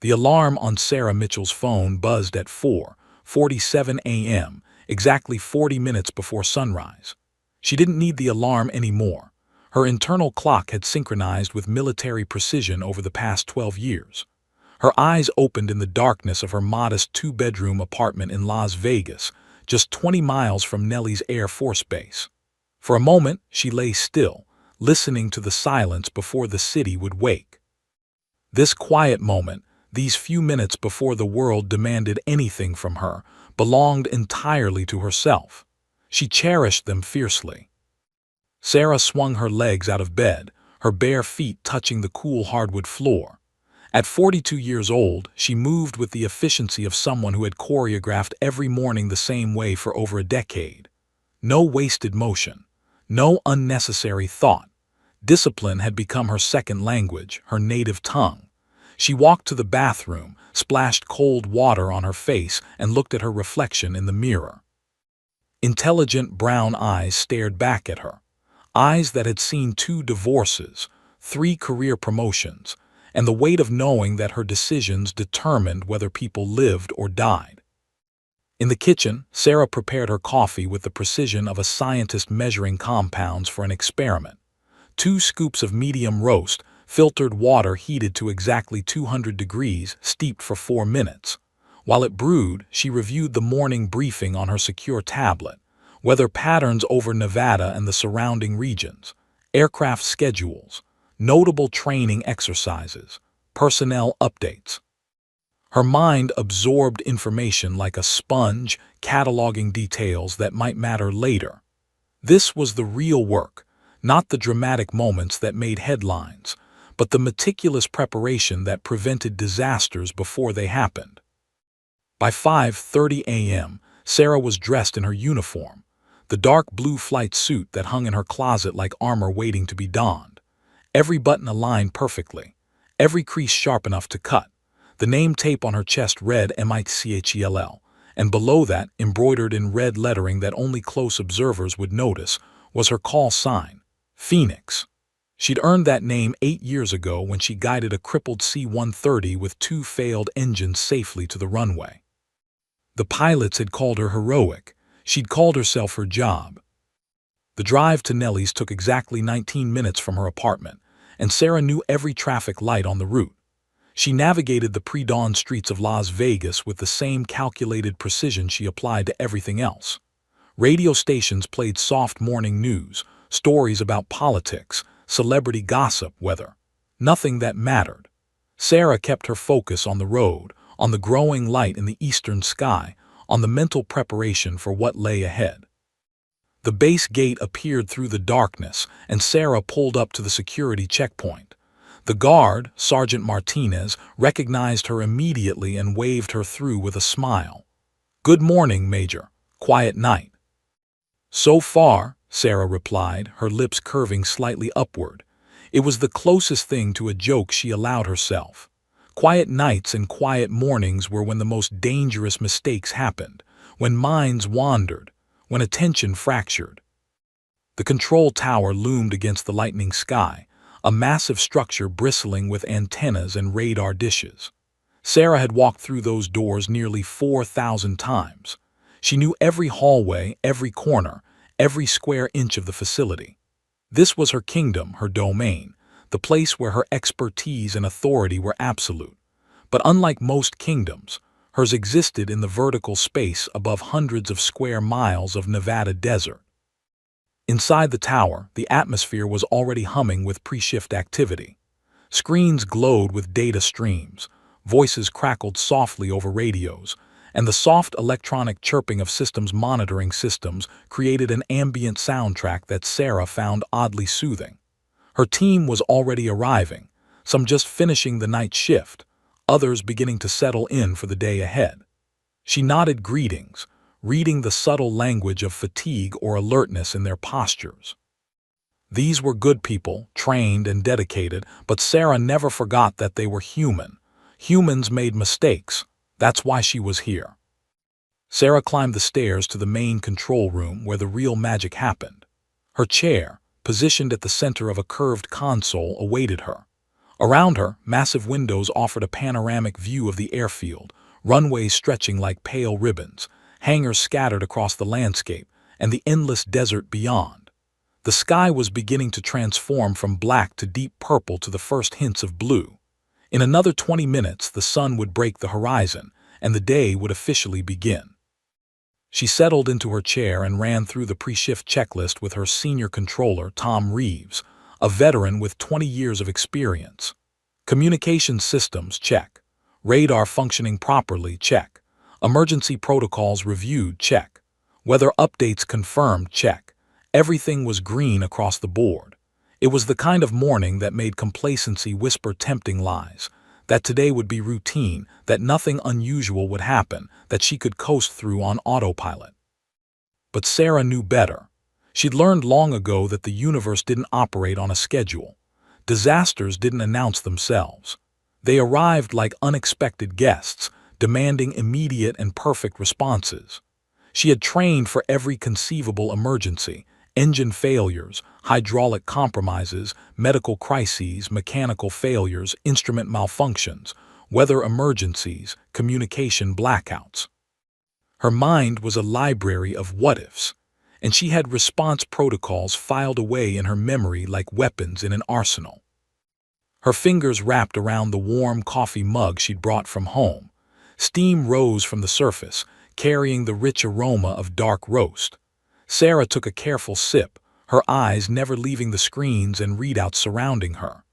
The alarm on Sarah Mitchell's phone buzzed at 4:47 a.m., exactly 40 minutes before sunrise. She didn't need the alarm anymore. Her internal clock had synchronized with military precision over the past 12 years. Her eyes opened in the darkness of her modest two-bedroom apartment in Las Vegas, just 20 miles from Nellie's Air Force Base. For a moment, she lay still, listening to the silence before the city would wake. This quiet moment, these few minutes before the world demanded anything from her, belonged entirely to herself. She cherished them fiercely. Sarah swung her legs out of bed, her bare feet touching the cool hardwood floor. At 42 years old, she moved with the efficiency of someone who had choreographed every morning the same way for over a decade. No wasted motion, no unnecessary thought. Discipline had become her second language, her native tongue. She walked to the bathroom, splashed cold water on her face, and looked at her reflection in the mirror. Intelligent brown eyes stared back at her. Eyes that had seen 2 divorces, 3 career promotions, and the weight of knowing that her decisions determined whether people lived or died. In the kitchen, Sarah prepared her coffee with the precision of a scientist measuring compounds for an experiment. 2 scoops of medium roast, filtered water heated to exactly 200 degrees, steeped for 4 minutes. While it brewed, she reviewed the morning briefing on her secure tablet. Weather patterns over Nevada and the surrounding regions, aircraft schedules, notable training exercises, personnel updates. Her mind absorbed information like a sponge, cataloging details that might matter later. This was the real work, not the dramatic moments that made headlines, but the meticulous preparation that prevented disasters before they happened. By 5:30 a.m., Sarah was dressed in her uniform, the dark blue flight suit that hung in her closet like armor waiting to be donned. Every button aligned perfectly, every crease sharp enough to cut. The name tape on her chest read MICHELL, and below that, embroidered in red lettering that only close observers would notice, was her call sign, Phoenix. She'd earned that name 8 years ago when she guided a crippled C-130 with 2 failed engines safely to the runway. The pilots had called her heroic. She'd called herself her job. The drive to Nellie's took exactly 19 minutes from her apartment, and Sarah knew every traffic light on the route. She navigated the pre-dawn streets of Las Vegas with the same calculated precision she applied to everything else. Radio stations played soft morning news, stories about politics, celebrity gossip, weather. Nothing that mattered. Sarah kept her focus on the road, on the growing light in the eastern sky, on the mental preparation for what lay ahead. The base gate appeared through the darkness, and Sarah pulled up to the security checkpoint. The guard, Sergeant Martinez, recognized her immediately and waved her through with a smile. "Good morning, Major. Quiet night." "So far," Sarah replied, her lips curving slightly upward. It was the closest thing to a joke she allowed herself. Quiet nights and quiet mornings were when the most dangerous mistakes happened, when minds wandered, when attention fractured. The control tower loomed against the lightening sky, a massive structure bristling with antennas and radar dishes. Sarah had walked through those doors nearly 4,000 times. She knew every hallway, every corner, every square inch of the facility. This was her kingdom, her domain, the place where her expertise and authority were absolute. But unlike most kingdoms, hers existed in the vertical space above hundreds of square miles of Nevada desert. Inside the tower, the atmosphere was already humming with pre-shift activity. Screens glowed with data streams, voices crackled softly over radios, and the soft electronic chirping of systems monitoring systems created an ambient soundtrack that Sarah found oddly soothing. Her team was already arriving, some just finishing the night shift, others beginning to settle in for the day ahead. She nodded greetings, reading the subtle language of fatigue or alertness in their postures. These were good people, trained and dedicated, but Sarah never forgot that they were human. Humans made mistakes. That's why she was here. Sarah climbed the stairs to the main control room where the real magic happened. Her chair, positioned at the center of a curved console, awaited her. Around her, massive windows offered a panoramic view of the airfield, runways stretching like pale ribbons, hangars scattered across the landscape, and the endless desert beyond. The sky was beginning to transform from black to deep purple to the first hints of blue. In another 20 minutes, the sun would break the horizon, and the day would officially begin. She settled into her chair and ran through the pre-shift checklist with her senior controller, Tom Reeves, a veteran with 20 years of experience. Communication systems, check. Radar functioning properly, check. Emergency protocols reviewed, check. Weather updates confirmed, check. Everything was green across the board. It was the kind of morning that made complacency whisper tempting lies, that today would be routine, that nothing unusual would happen, that she could coast through on autopilot. But Sarah knew better. She'd learned long ago that the universe didn't operate on a schedule. Disasters didn't announce themselves. They arrived like unexpected guests, demanding immediate and perfect responses. She had trained for every conceivable emergency: engine failures, hydraulic compromises, medical crises, mechanical failures, instrument malfunctions, weather emergencies, communication blackouts. Her mind was a library of what-ifs, and she had response protocols filed away in her memory like weapons in an arsenal. Her fingers wrapped around the warm coffee mug she'd brought from home. Steam rose from the surface, carrying the rich aroma of dark roast. Sarah took a careful sip, her eyes never leaving the screens and readouts surrounding her.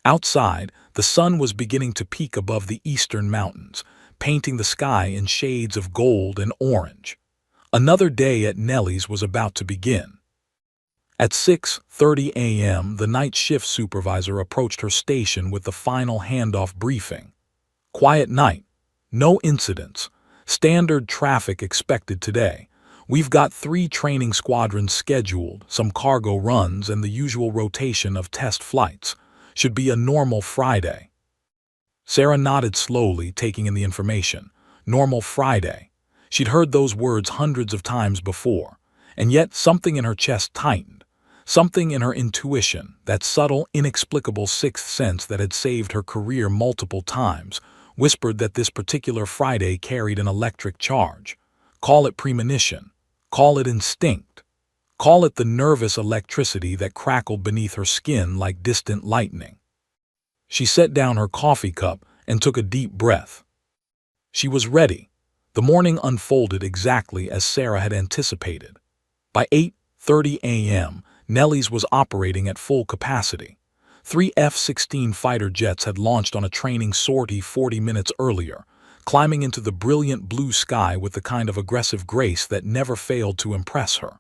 Outside, the sun was beginning to peak above the eastern mountains, painting the sky in shades of gold and orange. Another day at Nellie's was about to begin. At 6:30 a.m., the night shift supervisor approached her station with the final handoff briefing. Quiet night. No incidents. Standard traffic expected today. We've got 3 training squadrons scheduled, some cargo runs, and the usual rotation of test flights. Should be a normal Friday. Sarah nodded slowly, taking in the information. Normal Friday. She'd heard those words hundreds of times before, and yet something in her chest tightened. Something in her intuition, that subtle, inexplicable sixth sense that had saved her career multiple times, whispered that this particular Friday carried an electric charge. Call it premonition. Call it instinct. Call it the nervous electricity that crackled beneath her skin like distant lightning. She set down her coffee cup and took a deep breath. She was ready. The morning unfolded exactly as Sarah had anticipated. By 8:30 a.m., Nellie's was operating at full capacity. 3 F-16 fighter jets had launched on a training sortie 40 minutes earlier, climbing into the brilliant blue sky with the kind of aggressive grace that never failed to impress her.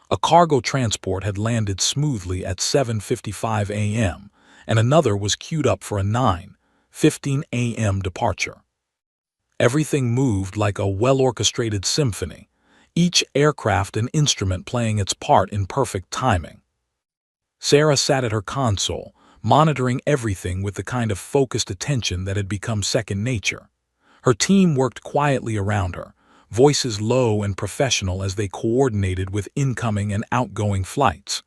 A cargo transport had landed smoothly at 7:55 a.m., and another was queued up for a 9:15 a.m. departure. Everything moved like a well-orchestrated symphony, each aircraft and instrument playing its part in perfect timing. Sarah sat at her console, monitoring everything with the kind of focused attention that had become second nature. Her team worked quietly around her, voices low and professional as they coordinated with incoming and outgoing flights.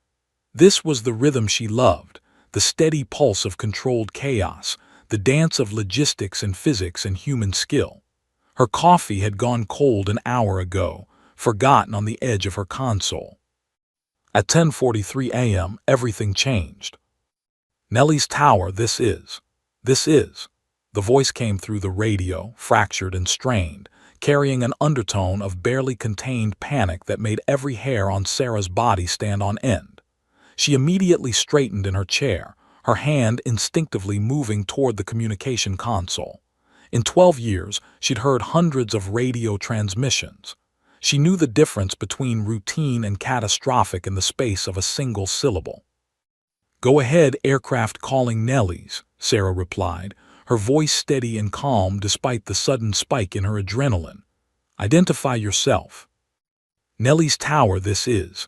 This was the rhythm she loved, the steady pulse of controlled chaos, the dance of logistics and physics and human skill. Her coffee had gone cold an hour ago, forgotten on the edge of her console. At 10:43 a.m., everything changed. Nellie's Tower, this is. The voice came through the radio, fractured and strained, carrying an undertone of barely contained panic that made every hair on Sarah's body stand on end. She immediately straightened in her chair, her hand instinctively moving toward the communication console. In 12 years, she'd heard hundreds of radio transmissions. She knew the difference between routine and catastrophic in the space of a single syllable. "Go ahead, aircraft calling Nellie's," Sarah replied, her voice steady and calm despite the sudden spike in her adrenaline. "Identify yourself." "Nellie's Tower, this is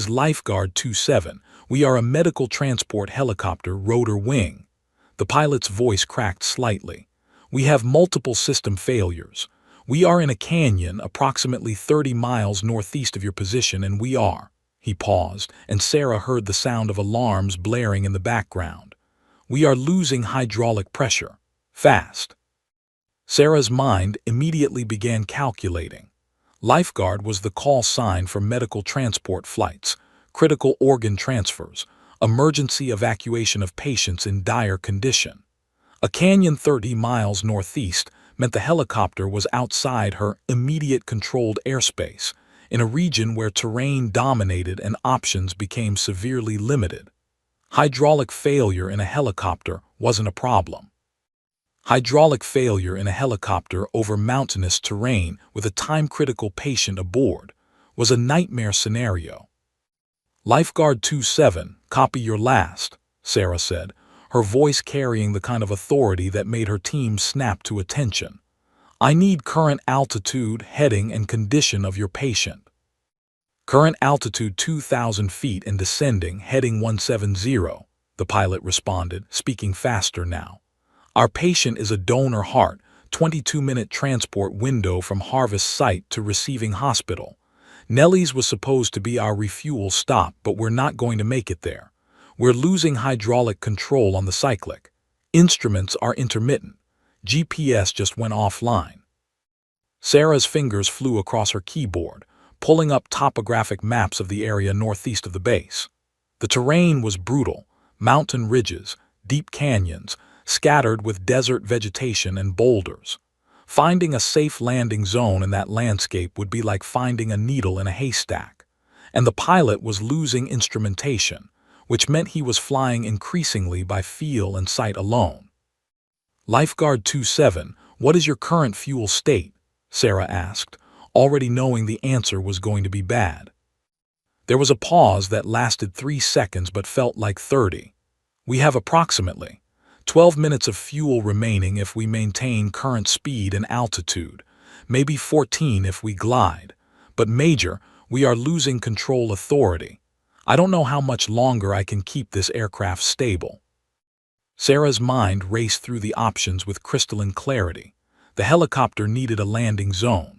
Lifeguard 27. We are a medical transport helicopter, rotor wing." The pilot's voice cracked slightly. "We have multiple system failures. We are in a canyon approximately 30 miles northeast of your position, and we are—" He paused, and Sarah heard the sound of alarms blaring in the background. We are losing hydraulic pressure. Fast. Sarah's mind immediately began calculating. Lifeguard was the call sign for medical transport flights, critical organ transfers, emergency evacuation of patients in dire condition. A canyon 30 miles northeast meant the helicopter was outside her immediate controlled airspace, in a region where terrain dominated and options became severely limited. Hydraulic failure in a helicopter wasn't a problem. Hydraulic failure in a helicopter over mountainous terrain with a time-critical patient aboard was a nightmare scenario. Lifeguard 27, copy your last, Sarah said, her voice carrying the kind of authority that made her team snap to attention. I need current altitude, heading, and condition of your patient. Current altitude 2,000 feet and descending, heading 170, the pilot responded, speaking faster now. Our patient is a donor heart, 22-minute transport window from harvest site to receiving hospital. Nellie's was supposed to be our refuel stop, but we're not going to make it there. We're losing hydraulic control on the cyclic. Instruments are intermittent. GPS just went offline. Sarah's fingers flew across her keyboard, pulling up topographic maps of the area northeast of the base. The terrain was brutal, mountain ridges, deep canyons, scattered with desert vegetation and boulders. Finding a safe landing zone in that landscape would be like finding a needle in a haystack. And the pilot was losing instrumentation, which meant he was flying increasingly by feel and sight alone. Lifeguard 27, what is your current fuel state? Sarah asked, already knowing the answer was going to be bad. There was a pause that lasted 3 seconds but felt like 30. We have approximately 12 minutes of fuel remaining if we maintain current speed and altitude, maybe 14 if we glide. But Major, we are losing control authority. I don't know how much longer I can keep this aircraft stable. Sarah's mind raced through the options with crystalline clarity. The helicopter needed a landing zone.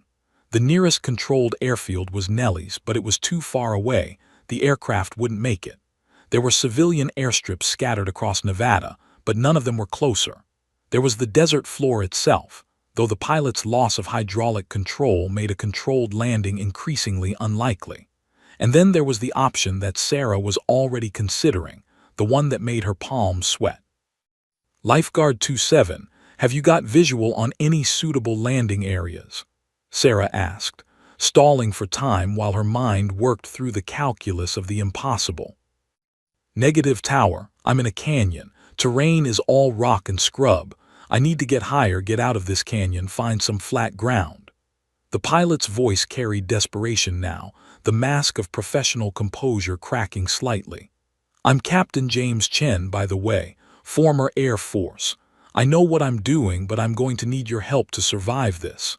The nearest controlled airfield was Nellie's, but it was too far away. The aircraft wouldn't make it. There were civilian airstrips scattered across Nevada, but none of them were closer. There was the desert floor itself, though the pilot's loss of hydraulic control made a controlled landing increasingly unlikely. And then there was the option that Sarah was already considering, the one that made her palms sweat. Lifeguard 27, have you got visual on any suitable landing areas? Sarah asked, stalling for time while her mind worked through the calculus of the impossible. Negative tower, I'm in a canyon. Terrain is all rock and scrub. I need to get higher, get out of this canyon, find some flat ground. The pilot's voice carried desperation now, the mask of professional composure cracking slightly. I'm Captain James Chen, by the way, former Air Force. I know what I'm doing, but I'm going to need your help to survive this.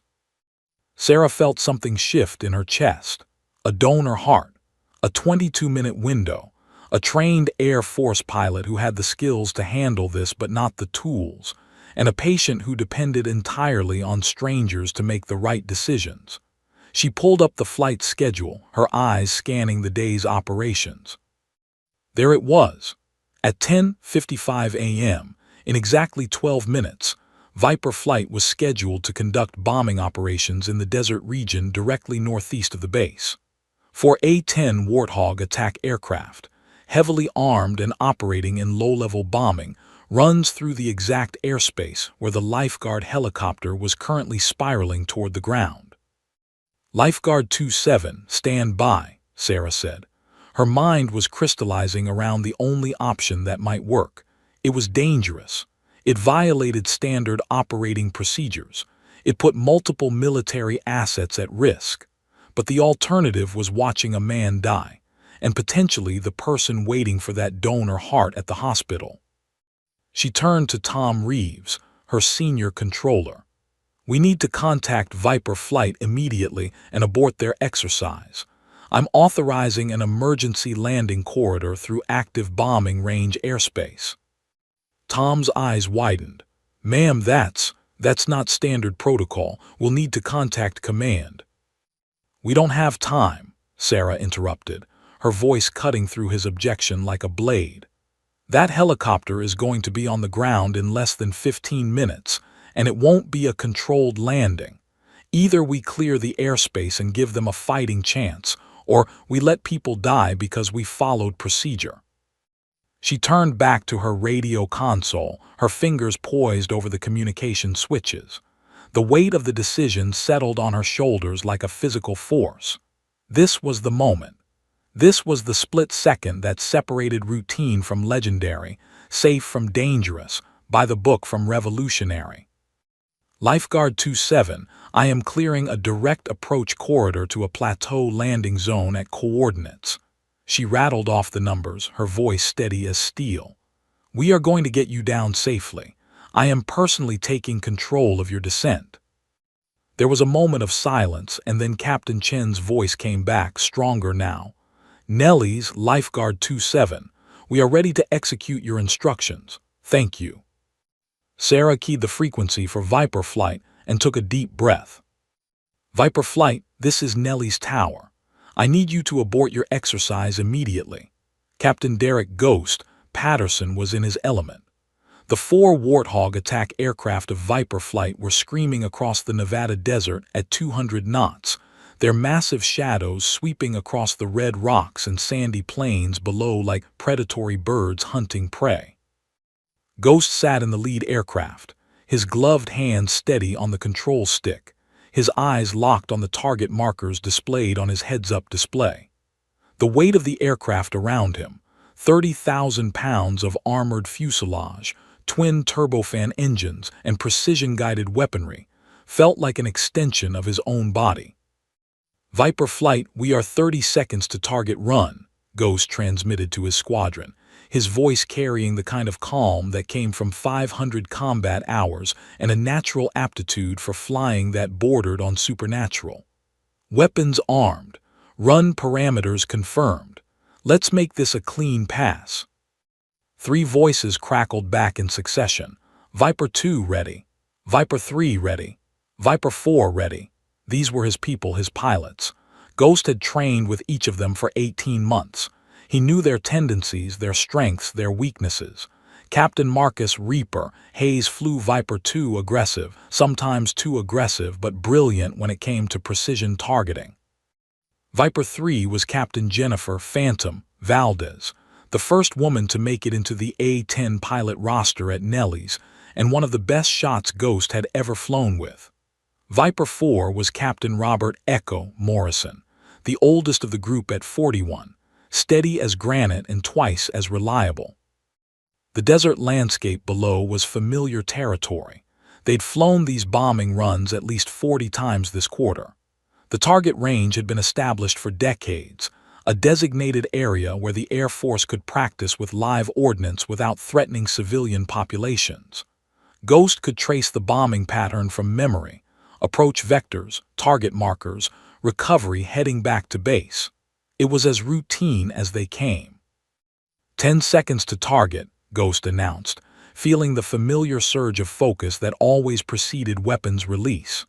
Sarah felt something shift in her chest. A donor heart. A 22-minute window. A trained Air Force pilot who had the skills to handle this but not the tools, and a patient who depended entirely on strangers to make the right decisions. She pulled up the flight schedule, her eyes scanning the day's operations. There it was. At 10:55 a.m., in exactly 12 minutes, Viper flight was scheduled to conduct bombing operations in the desert region directly northeast of the base. For A-10 Warthog attack aircraft, heavily armed and operating in low-level bombing, runs through the exact airspace where the Lifeguard helicopter was currently spiraling toward the ground. Lifeguard 27, stand by, Sarah said. Her mind was crystallizing around the only option that might work. It was dangerous. It violated standard operating procedures. It put multiple military assets at risk. But the alternative was watching a man die, and potentially the person waiting for that donor heart at the hospital. She turned to Tom Reeves, her senior controller. We need to contact Viper Flight immediately and abort their exercise. I'm authorizing an emergency landing corridor through active bombing range airspace. Tom's eyes widened. Ma'am, that's not standard protocol. We'll need to contact command. We don't have time, Sarah interrupted, her voice cutting through his objection like a blade. That helicopter is going to be on the ground in less than 15 minutes, and it won't be a controlled landing. Either we clear the airspace and give them a fighting chance, or we let people die because we followed procedure." She turned back to her radio console, her fingers poised over the communication switches. The weight of the decision settled on her shoulders like a physical force. This was the moment. This was the split second that separated routine from legendary, safe from dangerous, by the book from revolutionary. Lifeguard 27, I am clearing a direct approach corridor to a plateau landing zone at coordinates. She rattled off the numbers, her voice steady as steel. We are going to get you down safely. I am personally taking control of your descent. There was a moment of silence, and then Captain Chen's voice came back, stronger now. Nellie's Lifeguard 27, we are ready to execute your instructions. Thank you. Sarah keyed the frequency for Viper Flight and took a deep breath. Viper Flight, this is Nellie's tower. I need you to abort your exercise immediately. Captain Derek Ghost Patterson was in his element. The 4 Warthog attack aircraft of Viper Flight were screaming across the Nevada desert at 200 knots, their massive shadows sweeping across the red rocks and sandy plains below like predatory birds hunting prey. Ghost sat in the lead aircraft, his gloved hand steady on the control stick, his eyes locked on the target markers displayed on his heads-up display. The weight of the aircraft around him, 30,000 pounds of armored fuselage, twin turbofan engines, and precision-guided weaponry, felt like an extension of his own body. Viper Flight, we are 30 seconds to target run, Ghost transmitted to his squadron, his voice carrying the kind of calm that came from 500 combat hours and a natural aptitude for flying that bordered on supernatural. Weapons armed. Run parameters confirmed. Let's make this a clean pass. 3 voices crackled back in succession. Viper 2 ready. Viper 3 ready. Viper 4 ready. These were his people, his pilots. Ghost had trained with each of them for 18 months. He knew their tendencies, their strengths, their weaknesses. Captain Marcus Reaper Hayes flew Viper 2 aggressive, sometimes too aggressive but brilliant when it came to precision targeting. Viper 3 was Captain Jennifer Phantom Valdez, the first woman to make it into the A-10 pilot roster at Nellie's, and one of the best shots Ghost had ever flown with. Viper 4 was Captain Robert Echo Morrison, the oldest of the group at 41, steady as granite and twice as reliable. The desert landscape below was familiar territory. They'd flown these bombing runs at least 40 times this quarter. The target range had been established for decades, a designated area where the Air Force could practice with live ordnance without threatening civilian populations. Ghost could trace the bombing pattern from memory, approach vectors, target markers, recovery heading back to base. It was as routine as they came. 10 seconds to target, Ghost announced, feeling the familiar surge of focus that always preceded weapons release.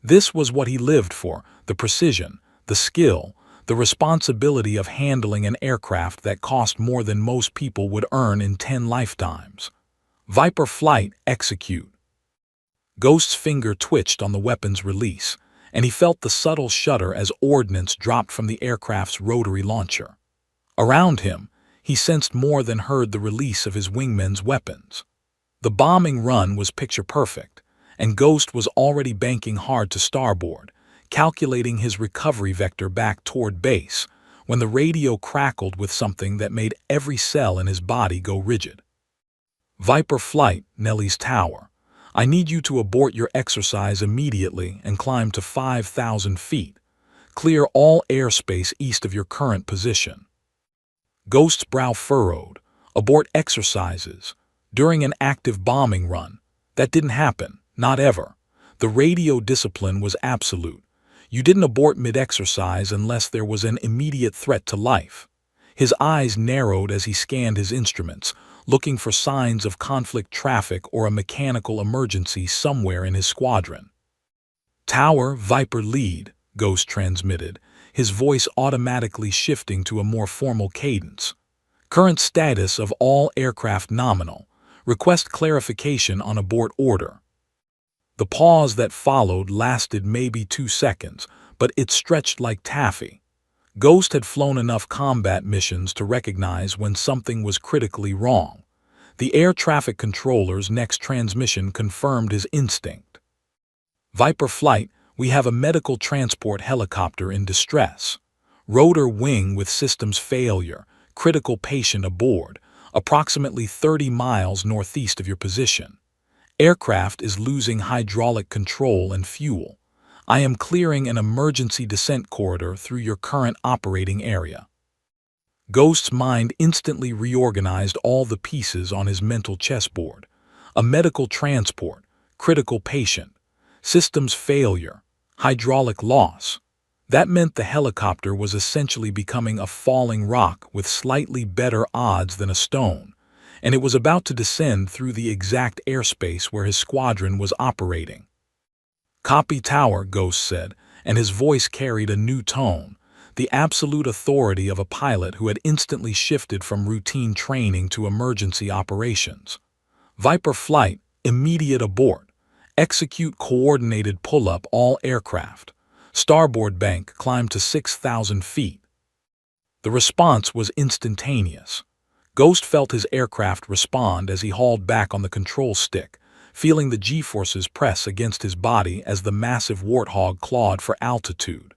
This was what he lived for, the precision, the skill, the responsibility of handling an aircraft that cost more than most people would earn in 10 lifetimes. Viper Flight, execute. Ghost's finger twitched on the weapon's release, and he felt the subtle shudder as ordnance dropped from the aircraft's rotary launcher. Around him, he sensed more than heard the release of his wingmen's weapons. The bombing run was picture perfect, and Ghost was already banking hard to starboard, calculating his recovery vector back toward base, when the radio crackled with something that made every cell in his body go rigid. Viper Flight, Nellie's tower. I need you to abort your exercise immediately and climb to 5,000 feet. Clear all airspace east of your current position. Ghost's brow furrowed. Abort exercises. During an active bombing run. That didn't happen. Not ever. The radio discipline was absolute. You didn't abort mid-exercise unless there was an immediate threat to life. His eyes narrowed as he scanned his instruments, looking for signs of conflict traffic or a mechanical emergency somewhere in his squadron. Tower, Viper lead, Ghost transmitted, his voice automatically shifting to a more formal cadence. Current status of all aircraft nominal. Request clarification on abort order. The pause that followed lasted maybe 2 seconds, but it stretched like taffy. Ghost had flown enough combat missions to recognize when something was critically wrong. The air traffic controller's next transmission confirmed his instinct. Viper Flight, we have a medical transport helicopter in distress. Rotor wing with systems failure, critical patient aboard, approximately 30 miles northeast of your position. Aircraft is losing hydraulic control and fuel. I am clearing an emergency descent corridor through your current operating area. Ghost's mind instantly reorganized all the pieces on his mental chessboard. A medical transport, critical patient, systems failure, hydraulic loss. That meant the helicopter was essentially becoming a falling rock with slightly better odds than a stone, and it was about to descend through the exact airspace where his squadron was operating. "Copy tower," Ghost said, and his voice carried a new tone, the absolute authority of a pilot who had instantly shifted from routine training to emergency operations. "Viper Flight, immediate abort. Execute coordinated pull-up all aircraft. Starboard bank climb to 6,000 feet. The response was instantaneous. Ghost felt his aircraft respond as he hauled back on the control stick, feeling the G-forces press against his body as the massive warthog clawed for altitude.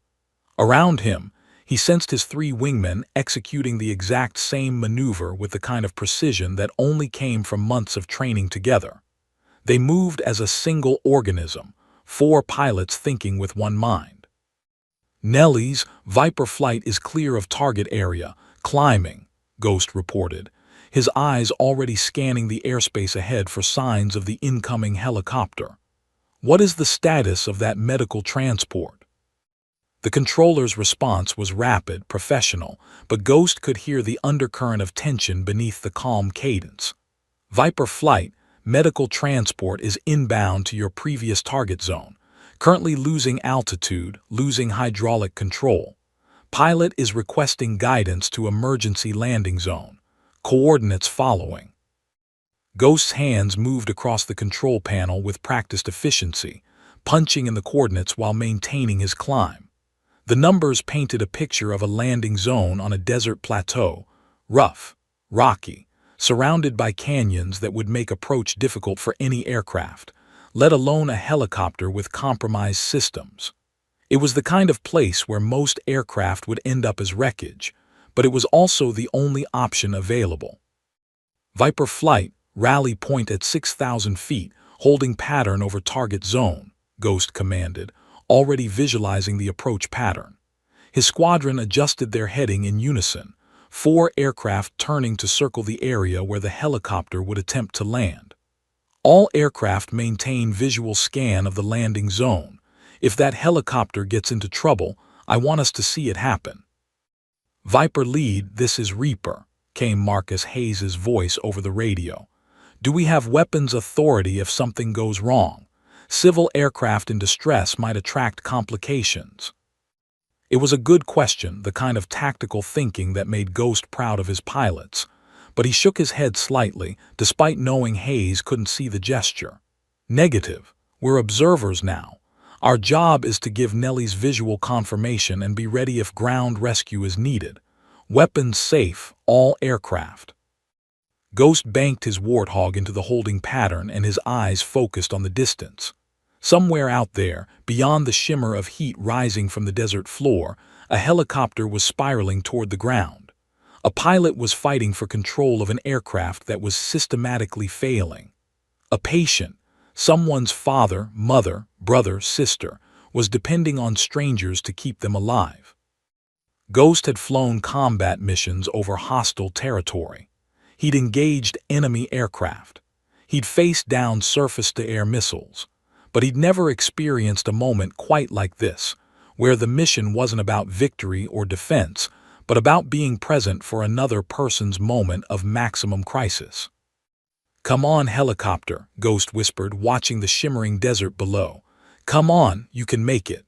Around him, he sensed his 3 wingmen executing the exact same maneuver with the kind of precision that only came from months of training together. They moved as a single organism, 4 pilots thinking with one mind. "Nellies, Viper Flight is clear of target area, climbing," Ghost reported, his eyes already scanning the airspace ahead for signs of the incoming helicopter. "What is the status of that medical transport?" The controller's response was rapid, professional, but Ghost could hear the undercurrent of tension beneath the calm cadence. "Viper Flight, medical transport is inbound to your previous target zone, currently losing altitude, losing hydraulic control. Pilot is requesting guidance to emergency landing zone. Coordinates following." Ghost's hands moved across the control panel with practiced efficiency, punching in the coordinates while maintaining his climb. The numbers painted a picture of a landing zone on a desert plateau, rough, rocky, surrounded by canyons that would make approach difficult for any aircraft, let alone a helicopter with compromised systems. It was the kind of place where most aircraft would end up as wreckage, but it was also the only option available. "Viper Flight, rally point at 6,000 feet, holding pattern over target zone," Ghost commanded, already visualizing the approach pattern. His squadron adjusted their heading in unison, 4 aircraft turning to circle the area where the helicopter would attempt to land. "All aircraft maintain visual scan of the landing zone. If that helicopter gets into trouble, I want us to see it happen." "Viper Lead, this is Reaper," came Marcus Hayes's voice over the radio. "Do we have weapons authority if something goes wrong? Civil aircraft in distress might attract complications." It was a good question, the kind of tactical thinking that made Ghost proud of his pilots, but he shook his head slightly, despite knowing Hayes couldn't see the gesture. "Negative. We're observers now. Our job is to give Nelly's visual confirmation and be ready if ground rescue is needed. Weapons safe, all aircraft." Ghost banked his warthog into the holding pattern and his eyes focused on the distance. Somewhere out there, beyond the shimmer of heat rising from the desert floor, a helicopter was spiraling toward the ground. A pilot was fighting for control of an aircraft that was systematically failing. A patient, someone's father, mother, brother, sister, was depending on strangers to keep them alive. Ghost had flown combat missions over hostile territory. He'd engaged enemy aircraft. He'd faced down surface-to-air missiles. But he'd never experienced a moment quite like this, where the mission wasn't about victory or defense, but about being present for another person's moment of maximum crisis. "Come on, helicopter," Ghost whispered, watching the shimmering desert below. "Come on, you can make it."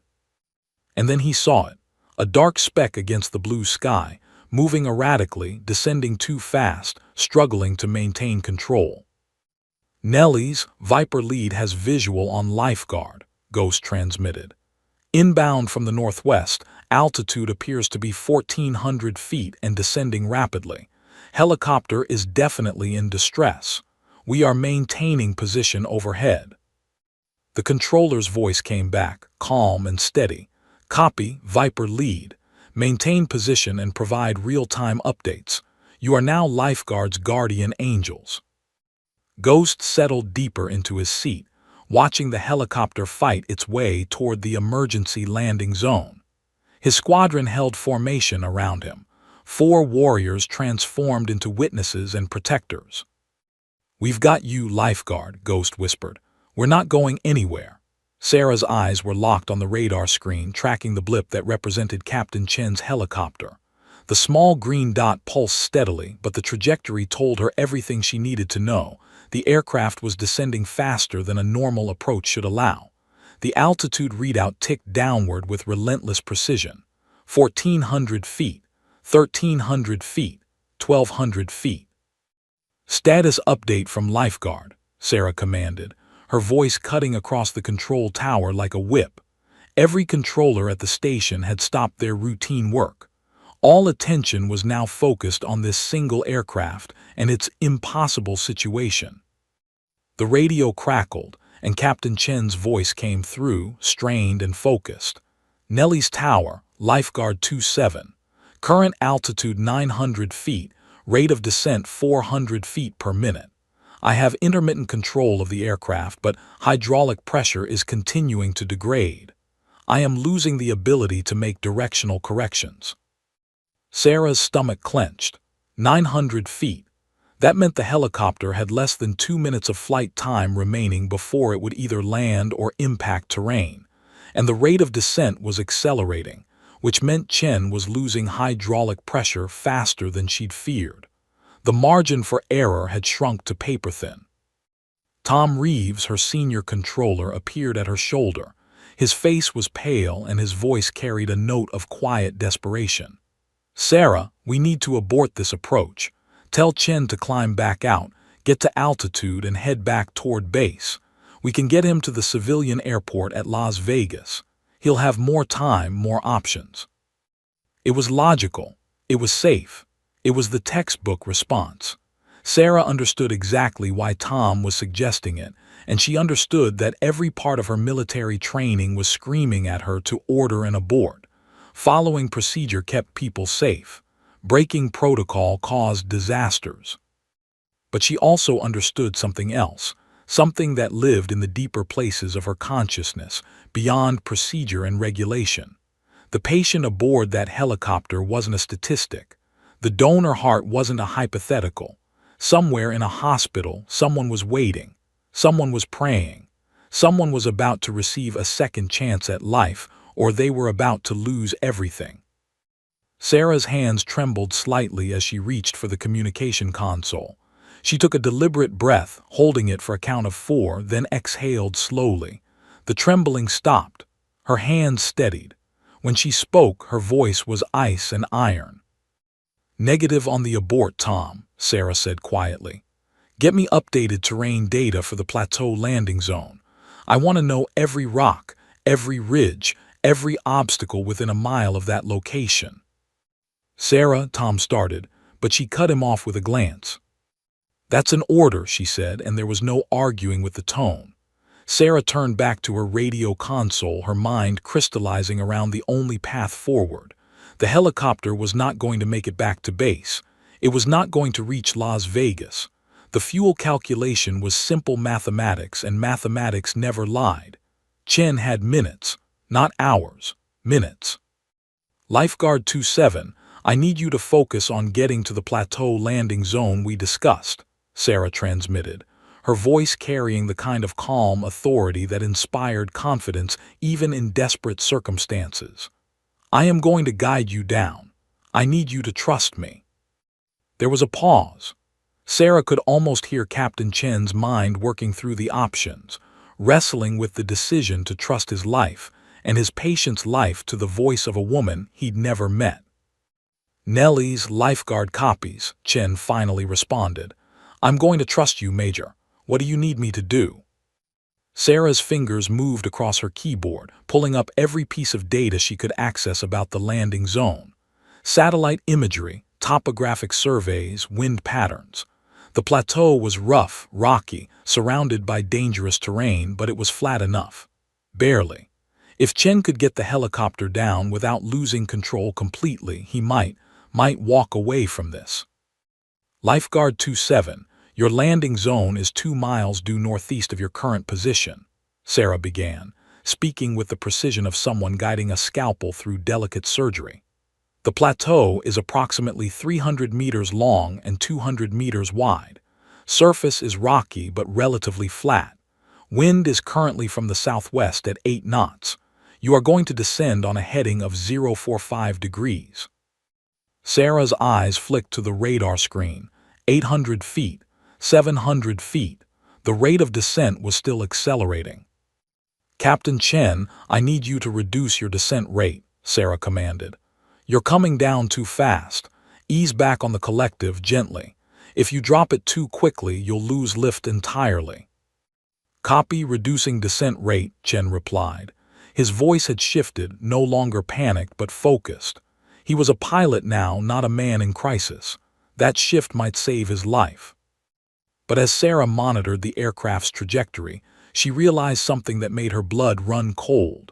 And then he saw it, a dark speck against the blue sky, moving erratically, descending too fast, struggling to maintain control. "Nellie's Viper lead has visual on lifeguard," Ghost transmitted. "Inbound from the northwest, altitude appears to be 1,400 feet and descending rapidly. Helicopter is definitely in distress. We are maintaining position overhead." The controller's voice came back, calm and steady. "Copy, Viper lead. Maintain position and provide real-time updates. You are now lifeguard's guardian angels." Ghost settled deeper into his seat, watching the helicopter fight its way toward the emergency landing zone. His squadron held formation around him, 4 warriors transformed into witnesses and protectors. "We've got you, lifeguard," Ghost whispered. "We're not going anywhere." Sarah's eyes were locked on the radar screen, tracking the blip that represented Captain Chen's helicopter. The small green dot pulsed steadily, but the trajectory told her everything she needed to know. The aircraft was descending faster than a normal approach should allow. The altitude readout ticked downward with relentless precision. 1,400 feet, 1,300 feet, 1,200 feet. "Status update from lifeguard," Sarah commanded, her voice cutting across the control tower like a whip. Every controller at the station had stopped their routine work. All attention was now focused on this single aircraft and its impossible situation. The radio crackled, and Captain Chen's voice came through, strained and focused. "Nellie's Tower, Lifeguard 27. Current altitude 900 feet, rate of descent 400 feet per minute. I have intermittent control of the aircraft, but hydraulic pressure is continuing to degrade. I am losing the ability to make directional corrections." Sarah's stomach clenched. 900 feet. That meant the helicopter had less than 2 minutes of flight time remaining before it would either land or impact terrain. And the rate of descent was accelerating, which meant Chen was losing hydraulic pressure faster than she'd feared. The margin for error had shrunk to paper thin. Tom Reeves, her senior controller, appeared at her shoulder. His face was pale and his voice carried a note of quiet desperation. "Sarah, we need to abort this approach. Tell Chen to climb back out, get to altitude and head back toward base. We can get him to the civilian airport at Las Vegas. He'll have more time, more options." It was logical. It was safe. It was the textbook response. Sarah understood exactly why Tom was suggesting it, and she understood that every part of her military training was screaming at her to order an abort. Following procedure kept people safe. Breaking protocol caused disasters. But she also understood something else, something that lived in the deeper places of her consciousness, beyond procedure and regulation. The patient aboard that helicopter wasn't a statistic. The donor heart wasn't a hypothetical. Somewhere in a hospital, someone was waiting. Someone was praying. Someone was about to receive a second chance at life, or they were about to lose everything. Sarah's hands trembled slightly as she reached for the communication console. She took a deliberate breath, holding it for a count of 4, then exhaled slowly. The trembling stopped. Her hands steadied. When she spoke, her voice was ice and iron. "Negative on the abort, Tom," Sarah said quietly. "Get me updated terrain data for the plateau landing zone. I want to know every rock, every ridge, every obstacle within a mile of that location." "Sarah," Tom started, but she cut him off with a glance. "That's an order," she said, and there was no arguing with the tone. Sarah turned back to her radio console, her mind crystallizing around the only path forward. The helicopter was not going to make it back to base. It was not going to reach Las Vegas. The fuel calculation was simple mathematics, and mathematics never lied. Chen had minutes, not hours, minutes. "Lifeguard 27, I need you to focus on getting to the plateau landing zone we discussed," Sarah transmitted, her voice carrying the kind of calm authority that inspired confidence even in desperate circumstances. "I am going to guide you down. I need you to trust me." There was a pause. Sarah could almost hear Captain Chen's mind working through the options, wrestling with the decision to trust his life and his patient's life to the voice of a woman he'd never met. Nellie's lifeguard copies, Chen finally responded. I'm going to trust you, Major. What do you need me to do? Sarah's fingers moved across her keyboard, pulling up every piece of data she could access about the landing zone. Satellite imagery, topographic surveys, wind patterns. The plateau was rough, rocky, surrounded by dangerous terrain, but it was flat enough. Barely. If Chen could get the helicopter down without losing control completely, he might walk away from this. Lifeguard 27, your landing zone is 2 miles due northeast of your current position, Sarah began, speaking with the precision of someone guiding a scalpel through delicate surgery. The plateau is approximately 300 meters long and 200 meters wide. Surface is rocky but relatively flat. Wind is currently from the southwest at 8 knots. You are going to descend on a heading of 045 degrees. Sarah's eyes flicked to the radar screen. 800 feet, 700 feet. The rate of descent was still accelerating. Captain Chen, I need you to reduce your descent rate, Sarah commanded. You're coming down too fast. Ease back on the collective gently. If you drop it too quickly, you'll lose lift entirely. Copy, reducing descent rate, Chen replied. His voice had shifted, no longer panicked but focused. He was a pilot now, not a man in crisis. That shift might save his life. But as Sarah monitored the aircraft's trajectory, she realized something that made her blood run cold.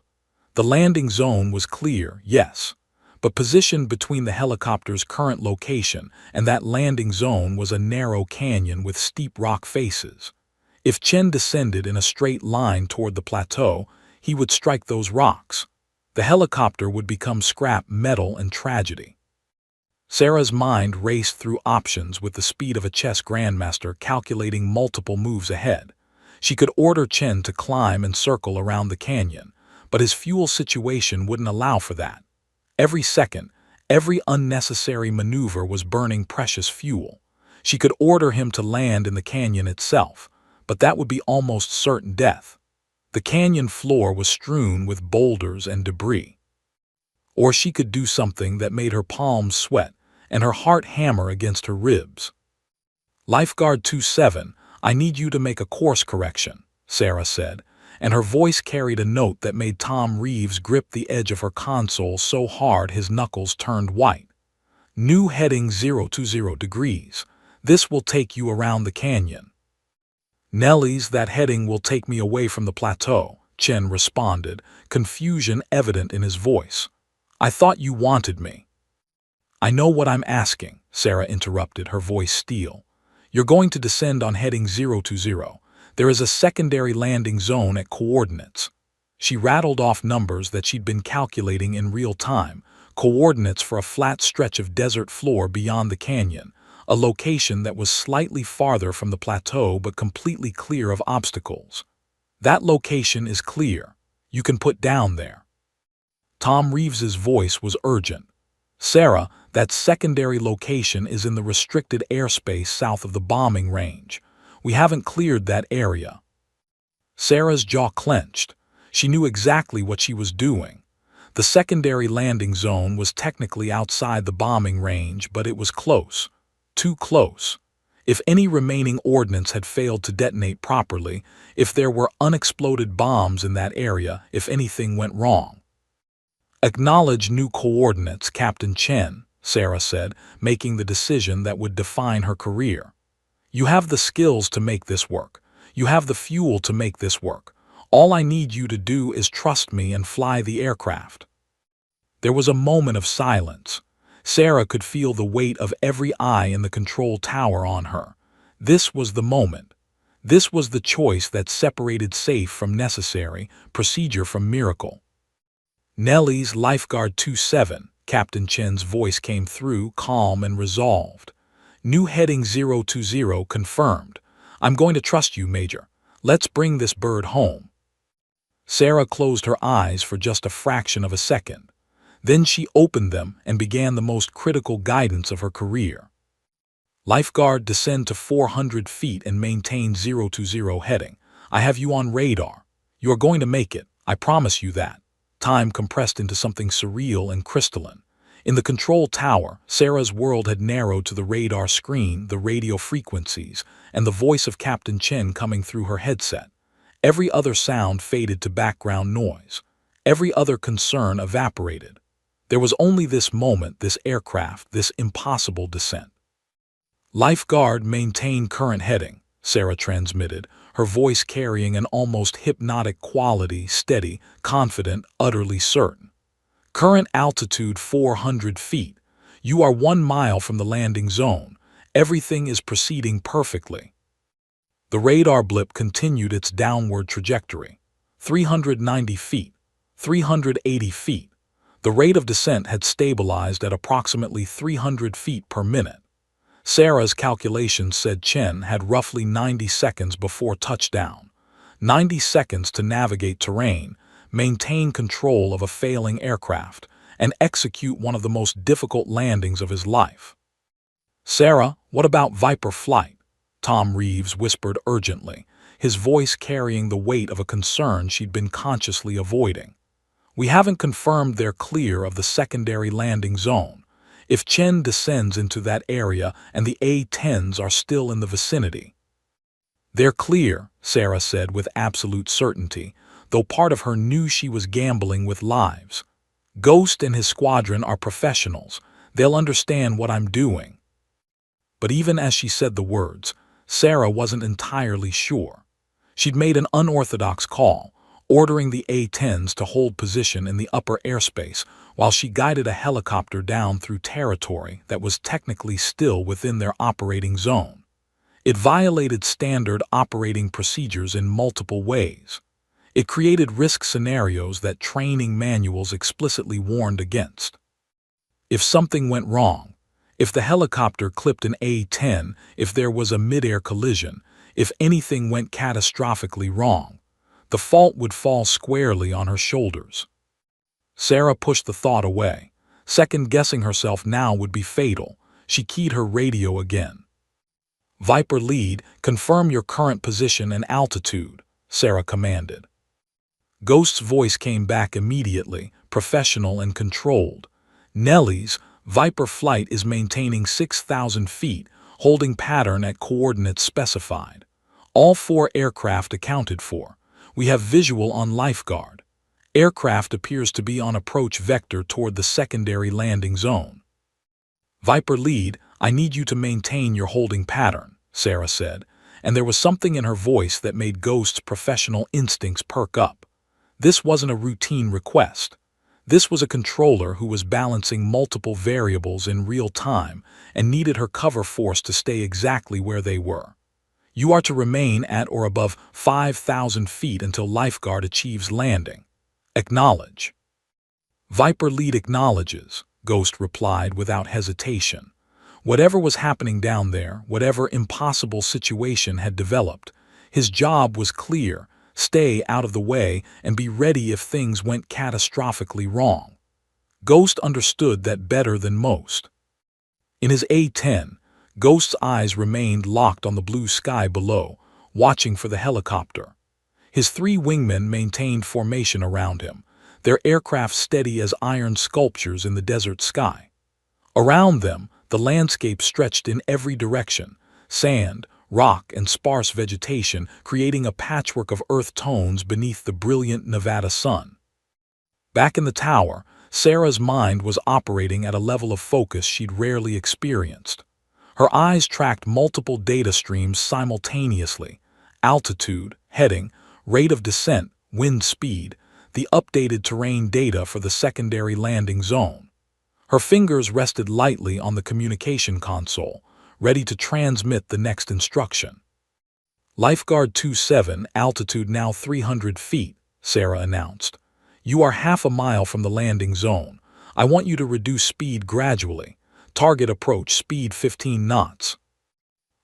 The landing zone was clear, yes, but positioned between the helicopter's current location and that landing zone was a narrow canyon with steep rock faces. If Chen descended in a straight line toward the plateau, he would strike those rocks. The helicopter would become scrap metal and tragedy. Sarah's mind raced through options with the speed of a chess grandmaster calculating multiple moves ahead. She could order Chen to climb and circle around the canyon, but his fuel situation wouldn't allow for that. Every second, every unnecessary maneuver was burning precious fuel. She could order him to land in the canyon itself, but that would be almost certain death. The canyon floor was strewn with boulders and debris. Or she could do something that made her palms sweat and her heart hammer against her ribs. Lifeguard 27, I need you to make a course correction, Sarah said, and her voice carried a note that made Tom Reeves grip the edge of her console so hard his knuckles turned white. New heading 020 degrees. This will take you around the canyon. Nellie's, that heading will take me away from the plateau, Chen responded, confusion evident in his voice. I thought you wanted me. I know what I'm asking, Sarah interrupted, her voice steel. You're going to descend on heading 020. There is a secondary landing zone at coordinates. She rattled off numbers that she'd been calculating in real time, coordinates for a flat stretch of desert floor beyond the canyon, a location that was slightly farther from the plateau but completely clear of obstacles. That location is clear. You can put down there. Tom Reeves's voice was urgent. Sarah, that secondary location is in the restricted airspace south of the bombing range. We haven't cleared that area. Sarah's jaw clenched. She knew exactly what she was doing. The secondary landing zone was technically outside the bombing range, but it was close. Too close. If any remaining ordnance had failed to detonate properly, if there were unexploded bombs in that area, if anything went wrong. Acknowledge new coordinates, Captain Chen, Sarah said, making the decision that would define her career. You have the skills to make this work. You have the fuel to make this work. All I need you to do is trust me and fly the aircraft. There was a moment of silence. Sarah could feel the weight of every eye in the control tower on her. This was the moment. This was the choice that separated safe from necessary, procedure from miracle. Nellie's Lifeguard 27, Captain Chen's voice came through, calm and resolved. New heading 020 confirmed. I'm going to trust you, Major. Let's bring this bird home. Sarah closed her eyes for just a fraction of a second. Then she opened them and began the most critical guidance of her career. Lifeguard, descend to 400 feet and maintain 020 heading. I have you on radar. You are going to make it. I promise you that. Time compressed into something surreal and crystalline. In the control tower, Sarah's world had narrowed to the radar screen, the radio frequencies, and the voice of Captain Chen coming through her headset. Every other sound faded to background noise. Every other concern evaporated. There was only this moment, this aircraft, this impossible descent. "Lifeguard, maintain current heading," Sarah transmitted, her voice carrying an almost hypnotic quality, steady, confident, utterly certain. "Current altitude 400 feet. You are 1 mile from the landing zone. Everything is proceeding perfectly." The radar blip continued its downward trajectory. 390 feet, 380 feet. The rate of descent had stabilized at approximately 300 feet per minute. Sarah's calculations said Chen had roughly 90 seconds before touchdown. 90 seconds to navigate terrain, maintain control of a failing aircraft, and execute one of the most difficult landings of his life. "Sarah, what about Viper flight?" Tom Reeves whispered urgently, his voice carrying the weight of a concern she'd been consciously avoiding. "We haven't confirmed they're clear of the secondary landing zone. If Chen descends into that area and the A-10s are still in the vicinity." "They're clear," Sarah said with absolute certainty, though part of her knew she was gambling with lives. "Ghost and his squadron are professionals. They'll understand what I'm doing." But even as she said the words, Sarah wasn't entirely sure. She'd made an unorthodox call, ordering the A-10s to hold position in the upper airspace while she guided a helicopter down through territory that was technically still within their operating zone. It violated standard operating procedures in multiple ways. It created risk scenarios that training manuals explicitly warned against. If something went wrong, if the helicopter clipped an A-10, if there was a mid-air collision, if anything went catastrophically wrong, the fault would fall squarely on her shoulders. Sarah pushed the thought away. Second-guessing herself now would be fatal. She keyed her radio again. "Viper lead, confirm your current position and altitude," Sarah commanded. Ghost's voice came back immediately, professional and controlled. "Nellies, Viper flight is maintaining 6,000 feet, holding pattern at coordinates specified. All 4 aircraft accounted for. We have visual on Lifeguard. Aircraft appears to be on approach vector toward the secondary landing zone." "Viper lead, I need you to maintain your holding pattern," Sarah said, and there was something in her voice that made Ghost's professional instincts perk up. This wasn't a routine request. This was a controller who was balancing multiple variables in real time and needed her cover force to stay exactly where they were. "You are to remain at or above 5,000 feet until Lifeguard achieves landing. Acknowledge." "Viper lead acknowledges," Ghost replied without hesitation. Whatever was happening down there, whatever impossible situation had developed, his job was clear: stay out of the way and be ready if things went catastrophically wrong. Ghost understood that better than most. In his A-10, Ghost's eyes remained locked on the blue sky below, watching for the helicopter. His 3 wingmen maintained formation around him, their aircraft steady as iron sculptures in the desert sky. Around them, the landscape stretched in every direction: sand, rock, and sparse vegetation, creating a patchwork of earth tones beneath the brilliant Nevada sun. Back in the tower, Sarah's mind was operating at a level of focus she'd rarely experienced. Her eyes tracked multiple data streams simultaneously: altitude, heading, rate of descent, wind speed, the updated terrain data for the secondary landing zone. Her fingers rested lightly on the communication console, ready to transmit the next instruction. "Lifeguard 27, altitude now 300 feet, Sarah announced. "You are half a mile from the landing zone. I want you to reduce speed gradually. Target approach speed 15 knots.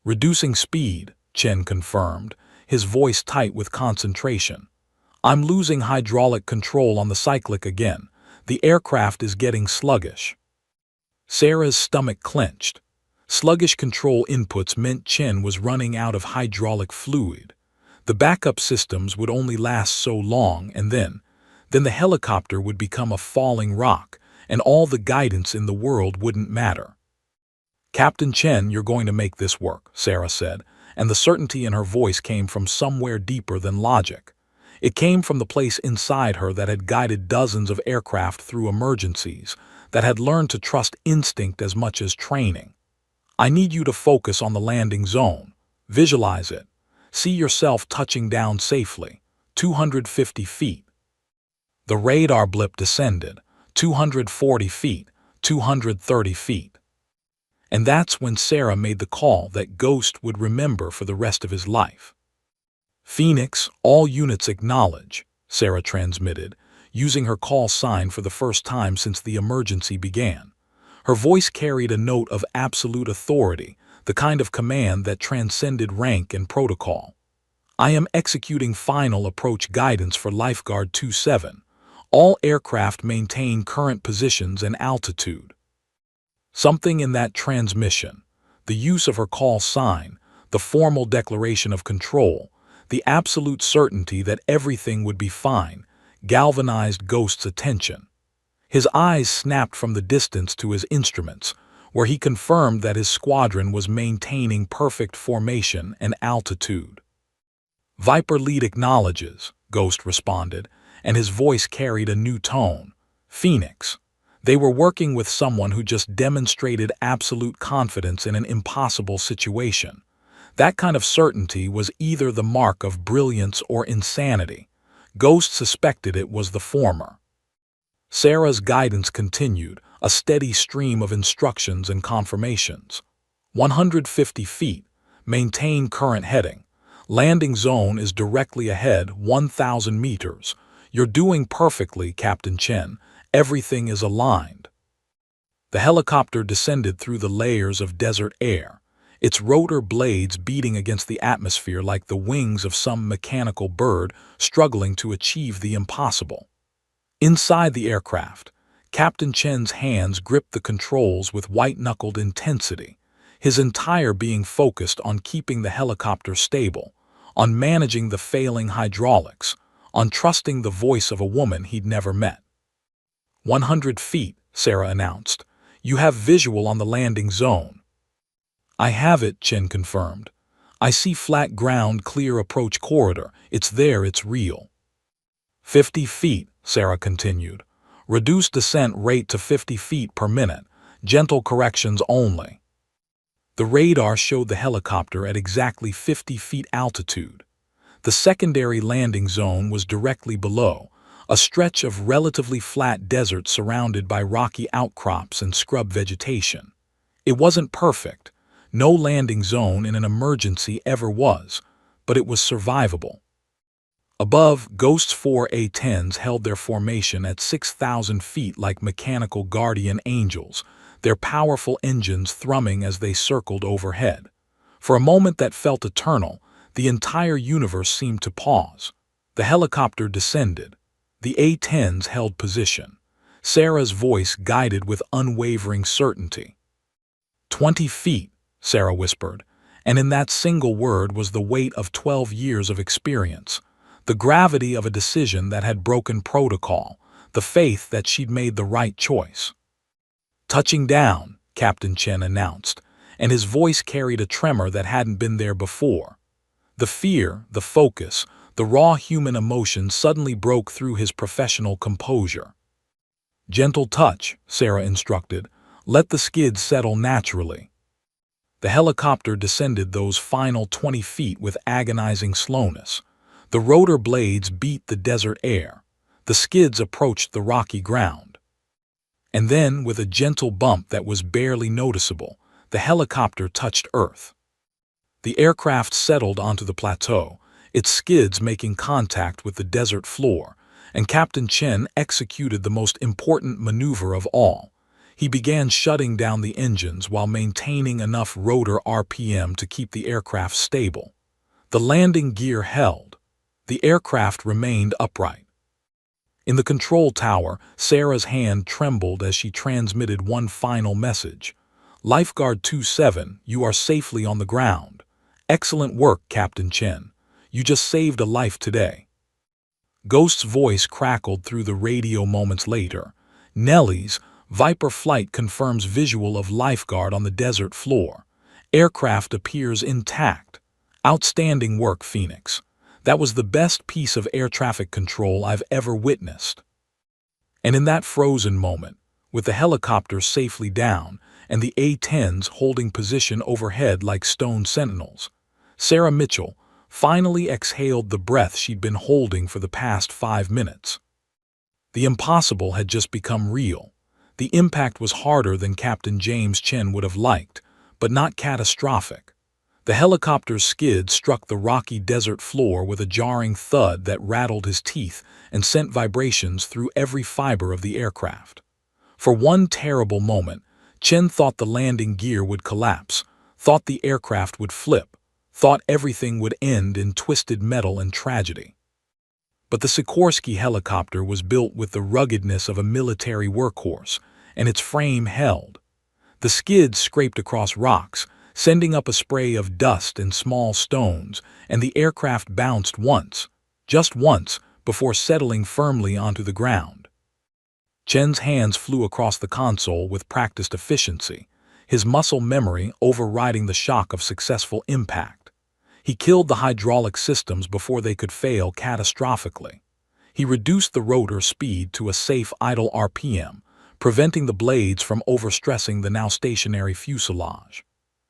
"Reducing speed," Chen confirmed, his voice tight with concentration. "I'm losing hydraulic control on the cyclic again. The aircraft is getting sluggish." Sarah's stomach clenched. Sluggish control inputs meant Chen was running out of hydraulic fluid. The backup systems would only last so long, and then the helicopter would become a falling rock, and all the guidance in the world wouldn't matter. "Captain Chen, you're going to make this work," Sarah said, and the certainty in her voice came from somewhere deeper than logic. It came from the place inside her that had guided dozens of aircraft through emergencies, that had learned to trust instinct as much as training. "I need you to focus on the landing zone. Visualize it. See yourself touching down safely. 250 feet. The radar blip descended. 240 feet. 230 feet. And that's when Sarah made the call that Ghost would remember for the rest of his life. "Phoenix, all units acknowledge," Sarah transmitted, using her call sign for the first time since the emergency began. Her voice carried a note of absolute authority, the kind of command that transcended rank and protocol. "I am executing final approach guidance for Lifeguard 27. All aircraft maintain current positions and altitude." Something in that transmission, the use of her call sign, the formal declaration of control, the absolute certainty that everything would be fine, galvanized Ghost's attention. His eyes snapped from the distance to his instruments, where he confirmed that his squadron was maintaining perfect formation and altitude. "Viper lead acknowledges," Ghost responded, and his voice carried a new tone. "Phoenix." They were working with someone who just demonstrated absolute confidence in an impossible situation. That kind of certainty was either the mark of brilliance or insanity. Ghost suspected it was the former. Sarah's guidance continued, a steady stream of instructions and confirmations. 150 feet. Maintain current heading. Landing zone is directly ahead, 1,000 meters. You're doing perfectly, Captain Chen. Everything is aligned. The helicopter descended through the layers of desert air, its rotor blades beating against the atmosphere like the wings of some mechanical bird struggling to achieve the impossible. Inside the aircraft, Captain Chen's hands gripped the controls with white-knuckled intensity, his entire being focused on keeping the helicopter stable, on managing the failing hydraulics, on trusting the voice of a woman he'd never met. 100 feet, Sarah announced. You have visual on the landing zone. I have it, Chen confirmed. I see flat ground, clear approach corridor. It's there, it's real. 50 feet, Sarah continued. Reduce descent rate to 50 feet per minute. Gentle corrections only. The radar showed the helicopter at exactly 50 feet altitude. The secondary landing zone was directly below, a stretch of relatively flat desert surrounded by rocky outcrops and scrub vegetation. It wasn't perfect. No landing zone in an emergency ever was, but it was survivable. Above, Ghost's 4 A-10s held their formation at 6,000 feet like mechanical guardian angels, their powerful engines thrumming as they circled overhead. For a moment that felt eternal, the entire universe seemed to pause. The helicopter descended. The A-10s held position. Sarah's voice guided with unwavering certainty. 20 feet, Sarah whispered, and in that single word was the weight of 12 years of experience, the gravity of a decision that had broken protocol, the faith that she'd made the right choice. Touching down, Captain Chen announced, and his voice carried a tremor that hadn't been there before. The fear, the focus, the raw human emotion suddenly broke through his professional composure. Gentle touch, Sarah instructed. Let the skids settle naturally. The helicopter descended those final 20 feet with agonizing slowness. The rotor blades beat the desert air. The skids approached the rocky ground. And then, with a gentle bump that was barely noticeable, the helicopter touched Earth. The aircraft settled onto the plateau, its skids making contact with the desert floor, and Captain Chen executed the most important maneuver of all. He began shutting down the engines while maintaining enough rotor RPM to keep the aircraft stable. The landing gear held. The aircraft remained upright. In the control tower, Sarah's hand trembled as she transmitted one final message. Lifeguard 27, you are safely on the ground. Excellent work, Captain Chen. You just saved a life today. Ghost's voice crackled through the radio moments later. Nellie's, Viper flight confirms visual of lifeguard on the desert floor. Aircraft appears intact. Outstanding work, Phoenix. That was the best piece of air traffic control I've ever witnessed. And in that frozen moment, with the helicopter safely down and the A-10s holding position overhead like stone sentinels, Sarah Mitchell finally exhaled the breath she'd been holding for the past 5 minutes. The impossible had just become real. The impact was harder than Captain James Chen would have liked, but not catastrophic. The helicopter's skid struck the rocky desert floor with a jarring thud that rattled his teeth and sent vibrations through every fiber of the aircraft. For one terrible moment, Chen thought the landing gear would collapse, thought the aircraft would flip, thought everything would end in twisted metal and tragedy. But the Sikorsky helicopter was built with the ruggedness of a military workhorse, and its frame held. The skids scraped across rocks, sending up a spray of dust and small stones, and the aircraft bounced once, just once, before settling firmly onto the ground. Chen's hands flew across the console with practiced efficiency, his muscle memory overriding the shock of successful impact. He killed the hydraulic systems before they could fail catastrophically. He reduced the rotor speed to a safe idle RPM, preventing the blades from overstressing the now stationary fuselage.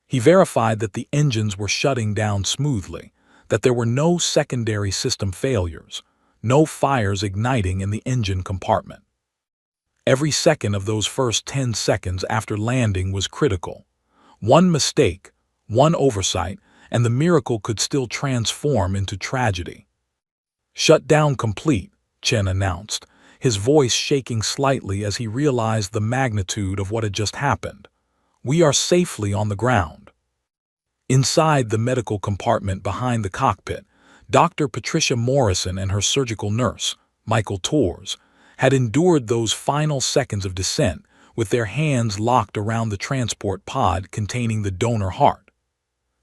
He verified that the engines were shutting down smoothly, that there were no secondary system failures, no fires igniting in the engine compartment. Every second of those first 10 seconds after landing was critical. One mistake, one oversight, and the miracle could still transform into tragedy. "Shutdown complete," Chen announced, his voice shaking slightly as he realized the magnitude of what had just happened. "We are safely on the ground." Inside the medical compartment behind the cockpit, Dr. Patricia Morrison and her surgical nurse, Michael Torres, had endured those final seconds of descent with their hands locked around the transport pod containing the donor heart.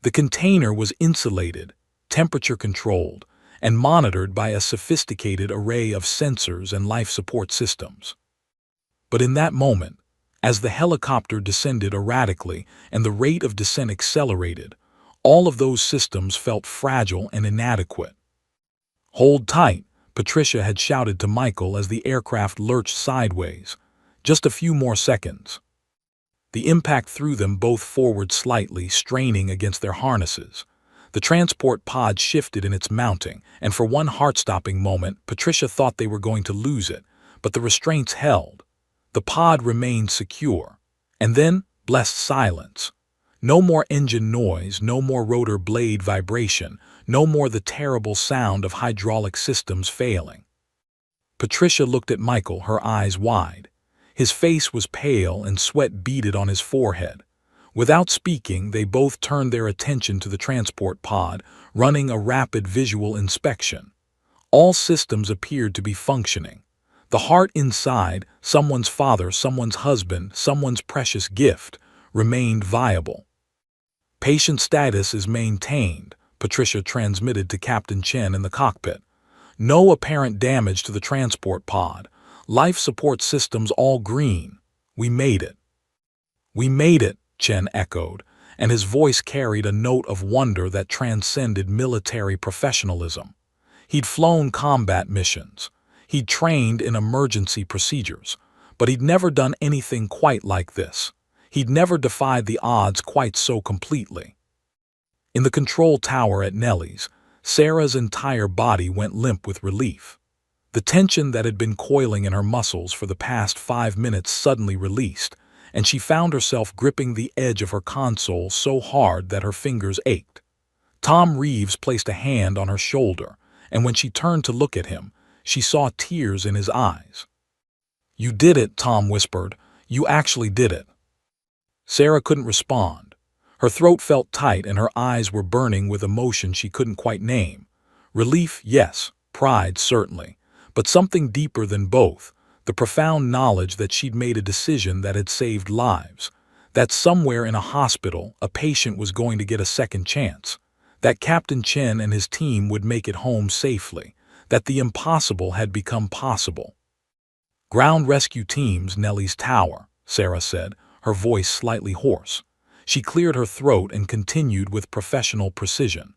The container was insulated, temperature-controlled, and monitored by a sophisticated array of sensors and life support systems. But in that moment, as the helicopter descended erratically and the rate of descent accelerated, all of those systems felt fragile and inadequate. "Hold tight," Patricia had shouted to Michael as the aircraft lurched sideways. "Just a few more seconds." The impact threw them both forward slightly, straining against their harnesses. The transport pod shifted in its mounting, and for one heart-stopping moment, Patricia thought they were going to lose it, but the restraints held. The pod remained secure. And then, blessed silence. No more engine noise, no more rotor blade vibration, no more the terrible sound of hydraulic systems failing. Patricia looked at Michael, her eyes wide. His face was pale and sweat beaded on his forehead. Without speaking, they both turned their attention to the transport pod, running a rapid visual inspection. All systems appeared to be functioning. The heart inside, someone's father, someone's husband, someone's precious gift, remained viable. "Patient status is maintained," Patricia transmitted to Captain Chen in the cockpit. "No apparent damage to the transport pod. Life support systems all green. We made it." "We made it," Chen echoed, and his voice carried a note of wonder that transcended military professionalism. He'd flown combat missions. He'd trained in emergency procedures, but he'd never done anything quite like this. He'd never defied the odds quite so completely. In the control tower at Nellie's, Sarah's entire body went limp with relief. The tension that had been coiling in her muscles for the past 5 minutes suddenly released, and she found herself gripping the edge of her console so hard that her fingers ached. Tom Reeves placed a hand on her shoulder, and when she turned to look at him, she saw tears in his eyes. "You did it," Tom whispered. "You actually did it." Sarah couldn't respond. Her throat felt tight and her eyes were burning with emotion she couldn't quite name. Relief, yes. Pride, certainly. But something deeper than both, the profound knowledge that she'd made a decision that had saved lives, that somewhere in a hospital a patient was going to get a second chance, that Captain Chen and his team would make it home safely, that the impossible had become possible. Ground rescue teams, Nellie's tower. Sarah said, her voice slightly hoarse. She cleared her throat and continued with professional precision.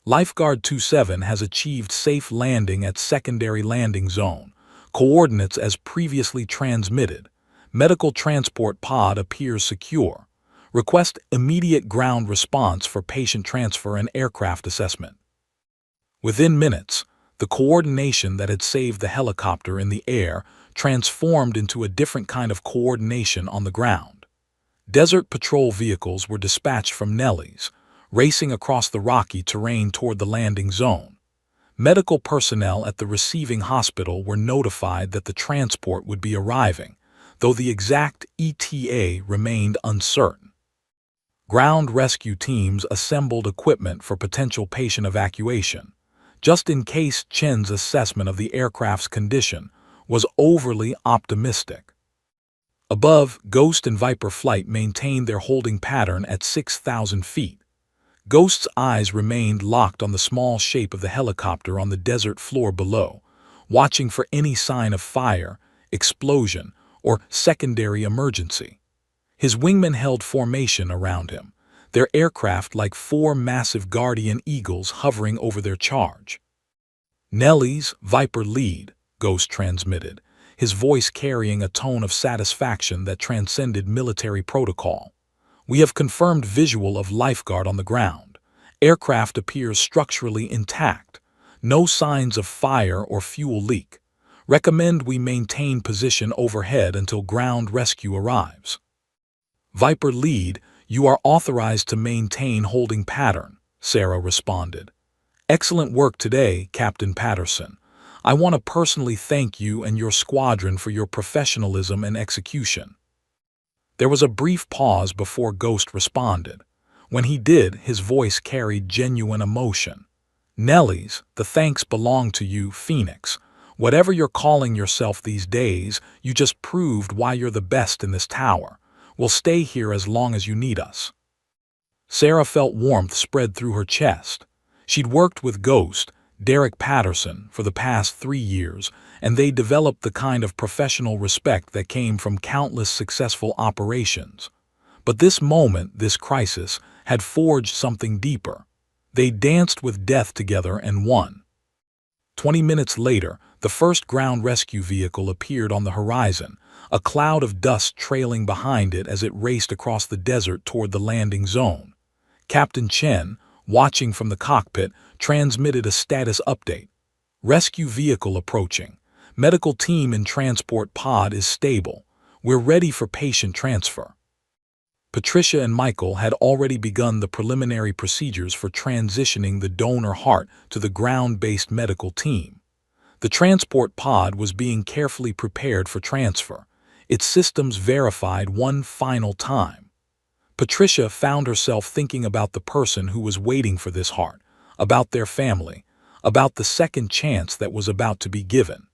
Lifeguard 27 has achieved safe landing at secondary landing zone. Coordinates as previously transmitted. Medical transport pod appears secure. Request immediate ground response for patient transfer and aircraft assessment. Within minutes, the coordination that had saved the helicopter in the air transformed into a different kind of coordination on the ground. Desert patrol vehicles were dispatched from Nellie's, racing across the rocky terrain toward the landing zone. Medical personnel at the receiving hospital were notified that the transport would be arriving, though the exact ETA remained uncertain. Ground rescue teams assembled equipment for potential patient evacuation, just in case Chen's assessment of the aircraft's condition was overly optimistic. Above, Ghost and Viper flight maintained their holding pattern at 6,000 feet. Ghost's eyes remained locked on the small shape of the helicopter on the desert floor below, watching for any sign of fire, explosion, or secondary emergency. His wingmen held formation around him, their aircraft like four massive guardian eagles hovering over their charge. "Nellie's Viper lead," Ghost transmitted, his voice carrying a tone of satisfaction that transcended military protocol. "We have confirmed visual of lifeguard on the ground. Aircraft appears structurally intact. No signs of fire or fuel leak. Recommend we maintain position overhead until ground rescue arrives." "Viper lead, you are authorized to maintain holding pattern," Sarah responded. "Excellent work today, Captain Patterson. I want to personally thank you and your squadron for your professionalism and execution." There was a brief pause before Ghost responded. When he did, his voice carried genuine emotion. "Nellie's, the thanks belong to you, Phoenix. Whatever you're calling yourself these days, you just proved why you're the best in this tower. We'll stay here as long as you need us." Sarah felt warmth spread through her chest. She'd worked with Ghost, Derek Patterson, for the past 3 years, and they developed the kind of professional respect that came from countless successful operations. But this moment, this crisis, had forged something deeper. They danced with death together and won. 20 minutes later, the first ground rescue vehicle appeared on the horizon, a cloud of dust trailing behind it as it raced across the desert toward the landing zone. Captain Chen, watching from the cockpit, transmitted a status update. "Rescue vehicle approaching. Medical team in transport pod is stable. We're ready for patient transfer." Patricia and Michael had already begun the preliminary procedures for transitioning the donor heart to the ground-based medical team. The transport pod was being carefully prepared for transfer, its systems verified one final time. Patricia found herself thinking about the person who was waiting for this heart, about their family, about the second chance that was about to be given.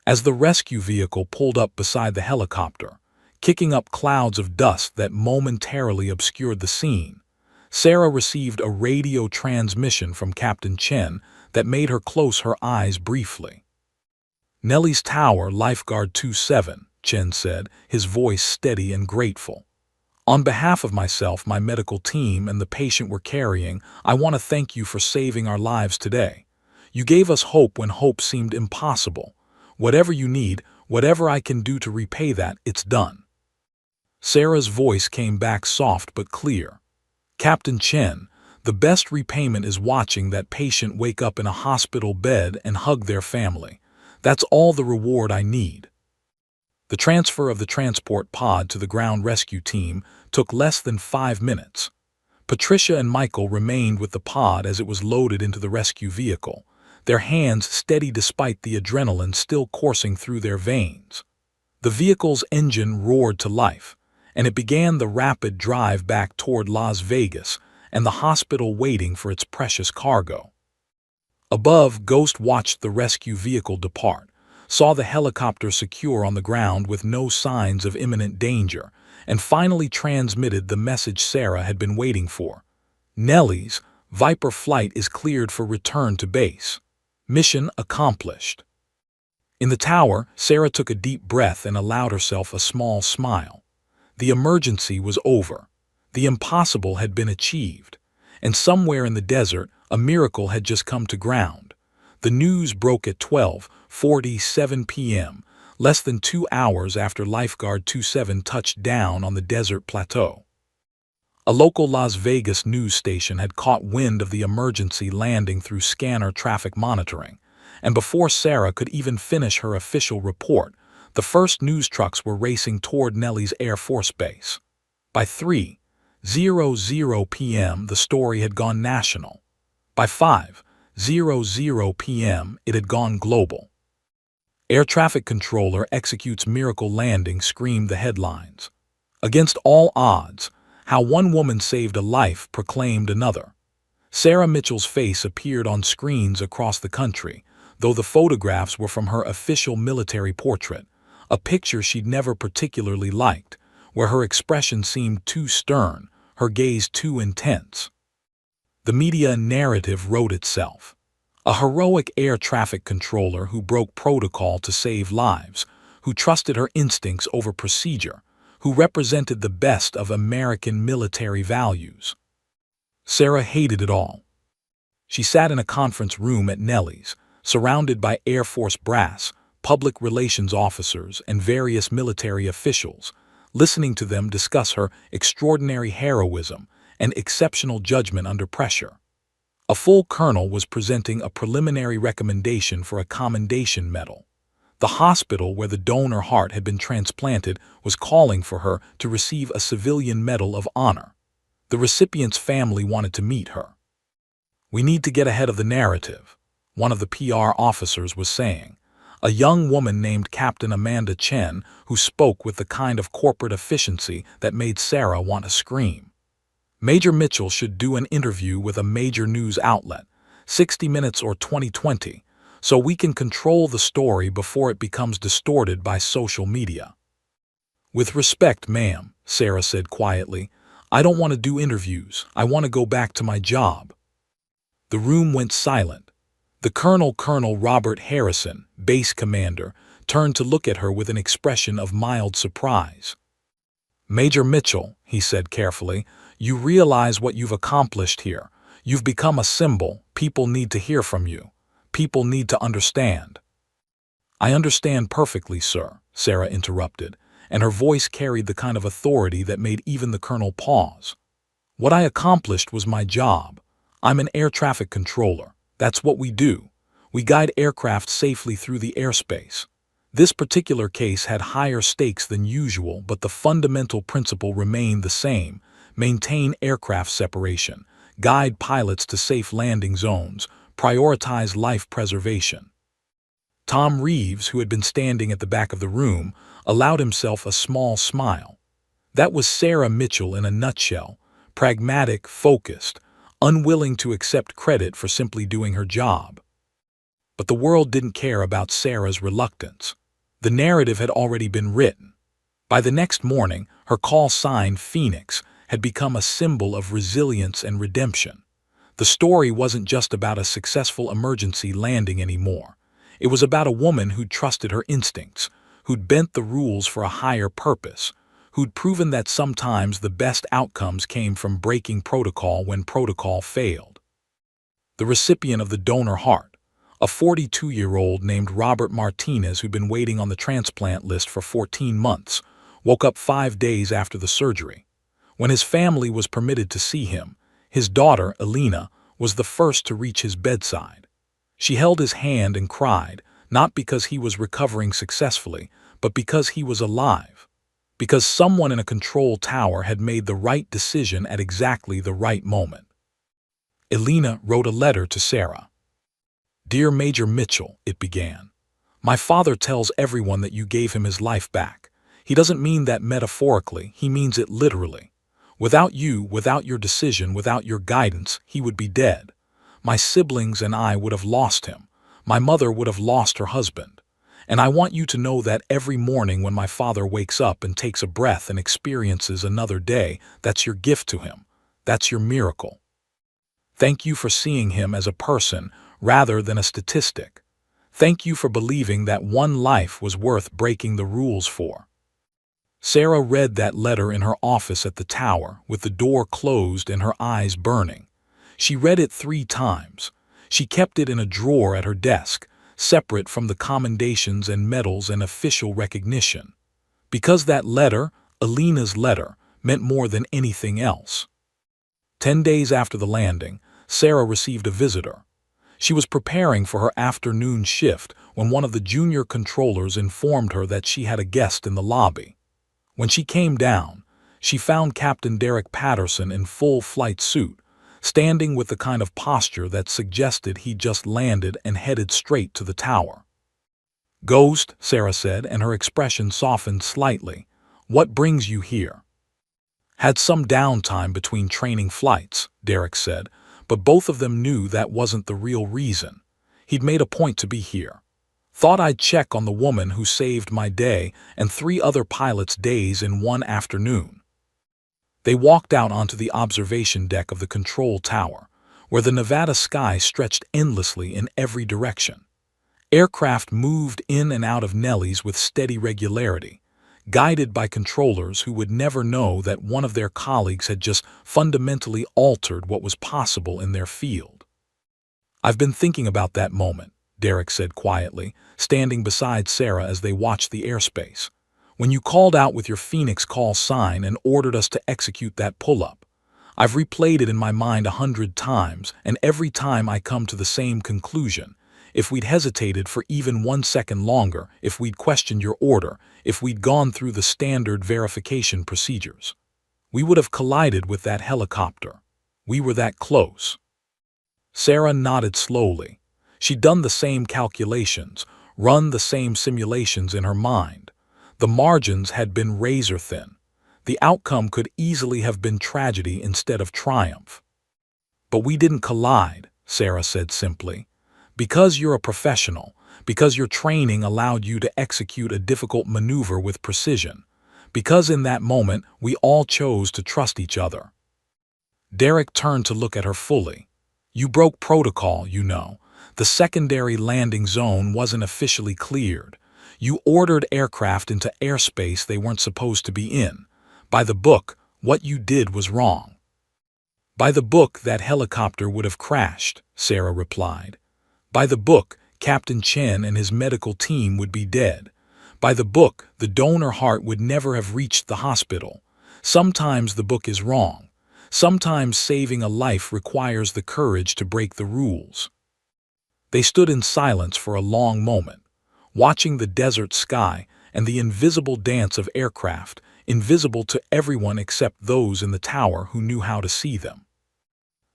As the rescue vehicle pulled up beside the helicopter, kicking up clouds of dust that momentarily obscured the scene, Sarah received a radio transmission from Captain Chen that made her close her eyes briefly. "Nellie's Tower, Lifeguard 27, Chen said, his voice steady and grateful. "On behalf of myself, my medical team, and the patient we're carrying, I want to thank you for saving our lives today. You gave us hope when hope seemed impossible. Whatever you need, whatever I can do to repay that, it's done." Sarah's voice came back soft but clear. "Captain Chen, the best repayment is watching that patient wake up in a hospital bed and hug their family. That's all the reward I need." The transfer of the transport pod to the ground rescue team took less than 5 minutes. Patricia and Michael remained with the pod as it was loaded into the rescue vehicle, their hands steady despite the adrenaline still coursing through their veins. The vehicle's engine roared to life, and it began the rapid drive back toward Las Vegas and the hospital waiting for its precious cargo. Above, Ghost watched the rescue vehicle depart, saw the helicopter secure on the ground with no signs of imminent danger, and finally transmitted the message Sarah had been waiting for. "Nellie's Viper flight is cleared for return to base. Mission accomplished." In the tower, Sarah took a deep breath and allowed herself a small smile. The emergency was over. The impossible had been achieved. And somewhere in the desert, a miracle had just come to ground. The news broke at 12:47 p.m., less than 2 hours after Lifeguard 27 touched down on the desert plateau. A local Las Vegas news station had caught wind of the emergency landing through scanner traffic monitoring, and before Sarah could even finish her official report, the first news trucks were racing toward Nelly's Air Force Base. By 3:00 p.m., the story had gone national. By 5:00 p.m., it had gone global. Air traffic controller executes miracle landing, screamed the headlines. Against all odds, how one woman saved a life, proclaimed another. Sarah Mitchell's face appeared on screens across the country, though the photographs were from her official military portrait, a picture she'd never particularly liked, where her expression seemed too stern, her gaze too intense. The media narrative wrote itself. A heroic air traffic controller who broke protocol to save lives, who trusted her instincts over procedure, who represented the best of American military values. Sarah hated it all. She sat in a conference room at Nelly's, surrounded by Air Force brass, public relations officers, and various military officials, listening to them discuss her extraordinary heroism and exceptional judgment under pressure. A full colonel was presenting a preliminary recommendation for a commendation medal. The hospital where the donor heart had been transplanted was calling for her to receive a civilian medal of honor. The recipient's family wanted to meet her. "We need to get ahead of the narrative," one of the PR officers was saying. A young woman named Captain Amanda Chen, who spoke with the kind of corporate efficiency that made Sarah want to scream. "Major Mitchell should do an interview with a major news outlet, 60 Minutes or 2020, so we can control the story before it becomes distorted by social media." "With respect, ma'am," Sarah said quietly, "I don't want to do interviews. I want to go back to my job." The room went silent. The Colonel Robert Harrison, base commander, turned to look at her with an expression of mild surprise. "Major Mitchell," he said carefully, "you realize what you've accomplished here. You've become a symbol. People need to hear from you. People need to understand." "I understand perfectly, sir," Sarah interrupted, and her voice carried the kind of authority that made even the colonel pause. "What I accomplished was my job. I'm an air traffic controller. That's what we do. We guide aircraft safely through the airspace. This particular case had higher stakes than usual, but the fundamental principle remained the same: maintain aircraft separation, guide pilots to safe landing zones, prioritize life preservation." Tom Reeves, who had been standing at the back of the room, allowed himself a small smile. That was Sarah Mitchell in a nutshell: pragmatic, focused, unwilling to accept credit for simply doing her job. But the world didn't care about Sarah's reluctance. The narrative had already been written. By the next morning, her call sign, Phoenix, had become a symbol of resilience and redemption. The story wasn't just about a successful emergency landing anymore. It was about a woman who'd trusted her instincts, who'd bent the rules for a higher purpose, who'd proven that sometimes the best outcomes came from breaking protocol when protocol failed. The recipient of the donor heart, a 42-year-old named Robert Martinez who'd been waiting on the transplant list for 14 months, woke up 5 days after the surgery. When his family was permitted to see him, his daughter, Elena, was the first to reach his bedside. She held his hand and cried, not because he was recovering successfully, but because he was alive. Because someone in a control tower had made the right decision at exactly the right moment. Elena wrote a letter to Sarah. "Dear Major Mitchell," it began, "my father tells everyone that you gave him his life back. He doesn't mean that metaphorically, he means it literally. Without you, without your decision, without your guidance, he would be dead. My siblings and I would have lost him. My mother would have lost her husband. And I want you to know that every morning when my father wakes up and takes a breath and experiences another day, that's your gift to him. That's your miracle. Thank you for seeing him as a person rather than a statistic. Thank you for believing that one life was worth breaking the rules for." Sarah read that letter in her office at the tower, with the door closed and her eyes burning. She read it 3 times. She kept it in a drawer at her desk, separate from the commendations and medals and official recognition. Because that letter, Alina's letter, meant more than anything else. 10 days after the landing, Sarah received a visitor. She was preparing for her afternoon shift when one of the junior controllers informed her that she had a guest in the lobby. When she came down, she found Captain Derek Patterson in full flight suit, standing with the kind of posture that suggested he'd just landed and headed straight to the tower. "Ghost," Sarah said, and her expression softened slightly. "What brings you here?" "Had some downtime between training flights," Derek said, but both of them knew that wasn't the real reason. He'd made a point to be here. "Thought I'd check on the woman who saved my day and 3 other pilots' days in one afternoon." They walked out onto the observation deck of the control tower, where the Nevada sky stretched endlessly in every direction. Aircraft moved in and out of Nellies with steady regularity, guided by controllers who would never know that one of their colleagues had just fundamentally altered what was possible in their field. "I've been thinking about that moment," Derek said quietly, standing beside Sarah as they watched the airspace. "When you called out with your Phoenix call sign and ordered us to execute that pull-up. I've replayed it in my mind 100 times, and every time I come to the same conclusion. If we'd hesitated for even 1 second longer, if we'd questioned your order, if we'd gone through the standard verification procedures, we would have collided with that helicopter. We were that close." Sarah nodded slowly. She'd done the same calculations, run the same simulations in her mind. The margins had been razor-thin. The outcome could easily have been tragedy instead of triumph. "But we didn't collide," Sarah said simply. "Because you're a professional, because your training allowed you to execute a difficult maneuver with precision, because in that moment we all chose to trust each other." Derek turned to look at her fully. "You broke protocol, you know. The secondary landing zone wasn't officially cleared. You ordered aircraft into airspace they weren't supposed to be in. By the book, what you did was wrong." "By the book, that helicopter would have crashed," Sarah replied. "By the book, Captain Chen and his medical team would be dead. By the book, the donor heart would never have reached the hospital. Sometimes the book is wrong. Sometimes saving a life requires the courage to break the rules." They stood in silence for a long moment, watching the desert sky and the invisible dance of aircraft, invisible to everyone except those in the tower who knew how to see them.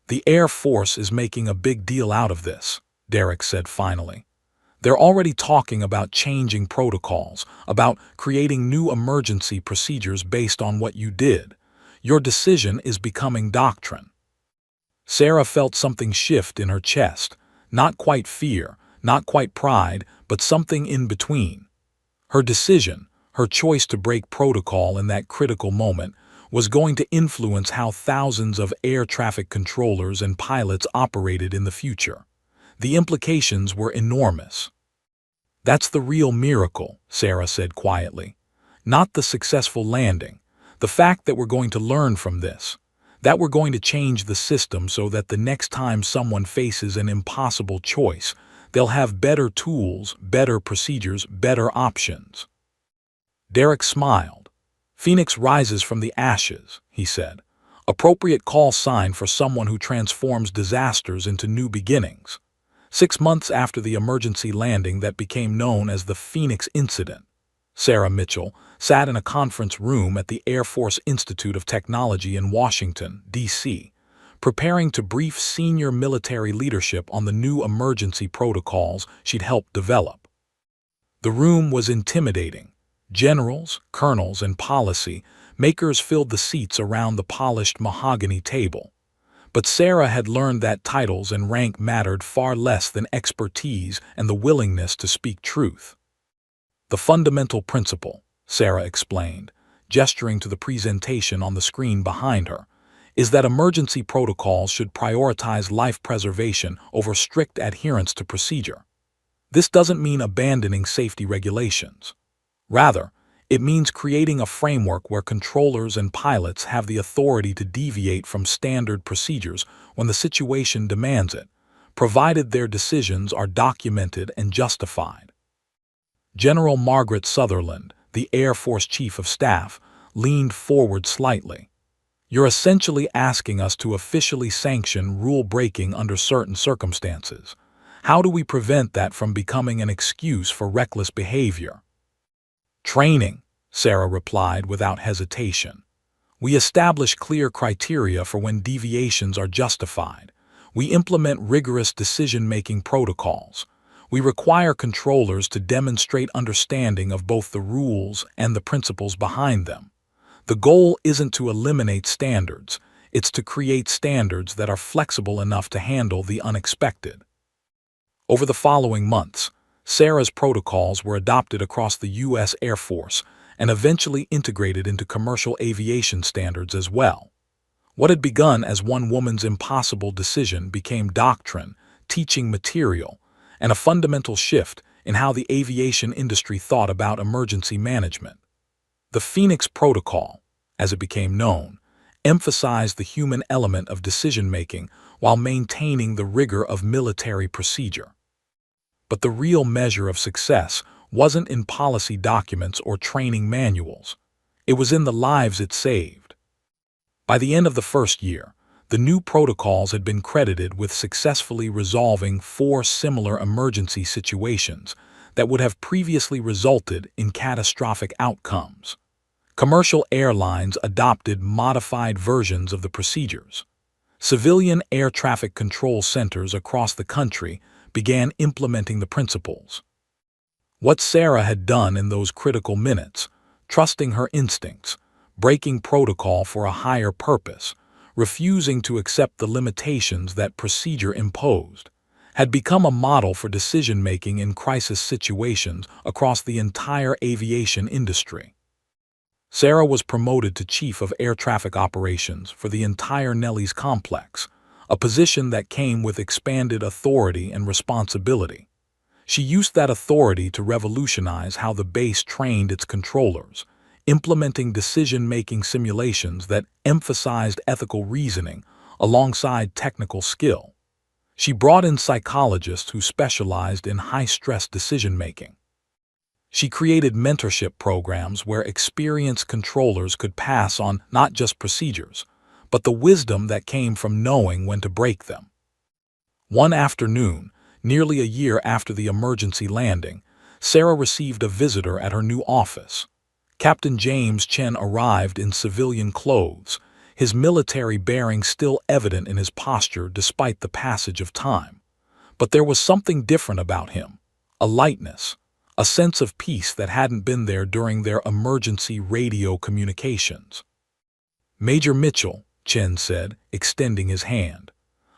"The Air Force is making a big deal out of this," Derek said finally. "They're already talking about changing protocols, about creating new emergency procedures based on what you did. Your decision is becoming doctrine." Sarah felt something shift in her chest, not quite fear, not quite pride, but something in between. Her decision, her choice to break protocol in that critical moment, was going to influence how thousands of air traffic controllers and pilots operated in the future. The implications were enormous. "That's the real miracle," Sarah said quietly. "Not the successful landing. The fact that we're going to learn from this. That we're going to change the system so that the next time someone faces an impossible choice, they'll have better tools, better procedures, better options." Derek smiled. "Phoenix rises from the ashes," he said. "Appropriate call sign for someone who transforms disasters into new beginnings." 6 months after the emergency landing that became known as the Phoenix Incident, Sarah Mitchell sat in a conference room at the Air Force Institute of Technology in Washington, D.C., preparing to brief senior military leadership on the new emergency protocols she'd helped develop. The room was intimidating. Generals, colonels, and policy makers filled the seats around the polished mahogany table. But Sarah had learned that titles and rank mattered far less than expertise and the willingness to speak truth. "The fundamental principle," Sarah explained, gesturing to the presentation on the screen behind her, "is that emergency protocols should prioritize life preservation over strict adherence to procedure. This doesn't mean abandoning safety regulations. Rather, it means creating a framework where controllers and pilots have the authority to deviate from standard procedures when the situation demands it, provided their decisions are documented and justified. General Margaret Sutherland, the Air Force Chief of Staff, leaned forward slightly. "You're essentially asking us to officially sanction rule-breaking under certain circumstances. How do we prevent that from becoming an excuse for reckless behavior?" "Training," Sarah replied without hesitation. "We establish clear criteria for when deviations are justified. We implement rigorous decision-making protocols. We require controllers to demonstrate understanding of both the rules and the principles behind them. The goal isn't to eliminate standards, it's to create standards that are flexible enough to handle the unexpected." Over the following months, Sarah's protocols were adopted across the U.S. Air Force and eventually integrated into commercial aviation standards as well. What had begun as one woman's impossible decision became doctrine, teaching material, and a fundamental shift in how the aviation industry thought about emergency management. The Phoenix Protocol, as it became known, emphasized the human element of decision-making while maintaining the rigor of military procedure. But the real measure of success wasn't in policy documents or training manuals. It was in the lives it saved. By the end of the first year, the new protocols had been credited with successfully resolving 4 similar emergency situations that would have previously resulted in catastrophic outcomes. Commercial airlines adopted modified versions of the procedures. Civilian air traffic control centers across the country began implementing the principles. What Sarah had done in those critical minutes, trusting her instincts, breaking protocol for a higher purpose, refusing to accept the limitations that procedure imposed, had become a model for decision-making in crisis situations across the entire aviation industry. Sarah was promoted to Chief of Air Traffic Operations for the entire Nellis complex, a position that came with expanded authority and responsibility. She used that authority to revolutionize how the base trained its controllers, implementing decision-making simulations that emphasized ethical reasoning alongside technical skill. She brought in psychologists who specialized in high-stress decision-making. She created mentorship programs where experienced controllers could pass on not just procedures, but the wisdom that came from knowing when to break them. One afternoon, nearly a year after the emergency landing, Sarah received a visitor at her new office. Captain James Chen arrived in civilian clothes, his military bearing still evident in his posture despite the passage of time. But there was something different about him, a lightness, a sense of peace that hadn't been there during their emergency radio communications. "Major Mitchell," Chen said, extending his hand.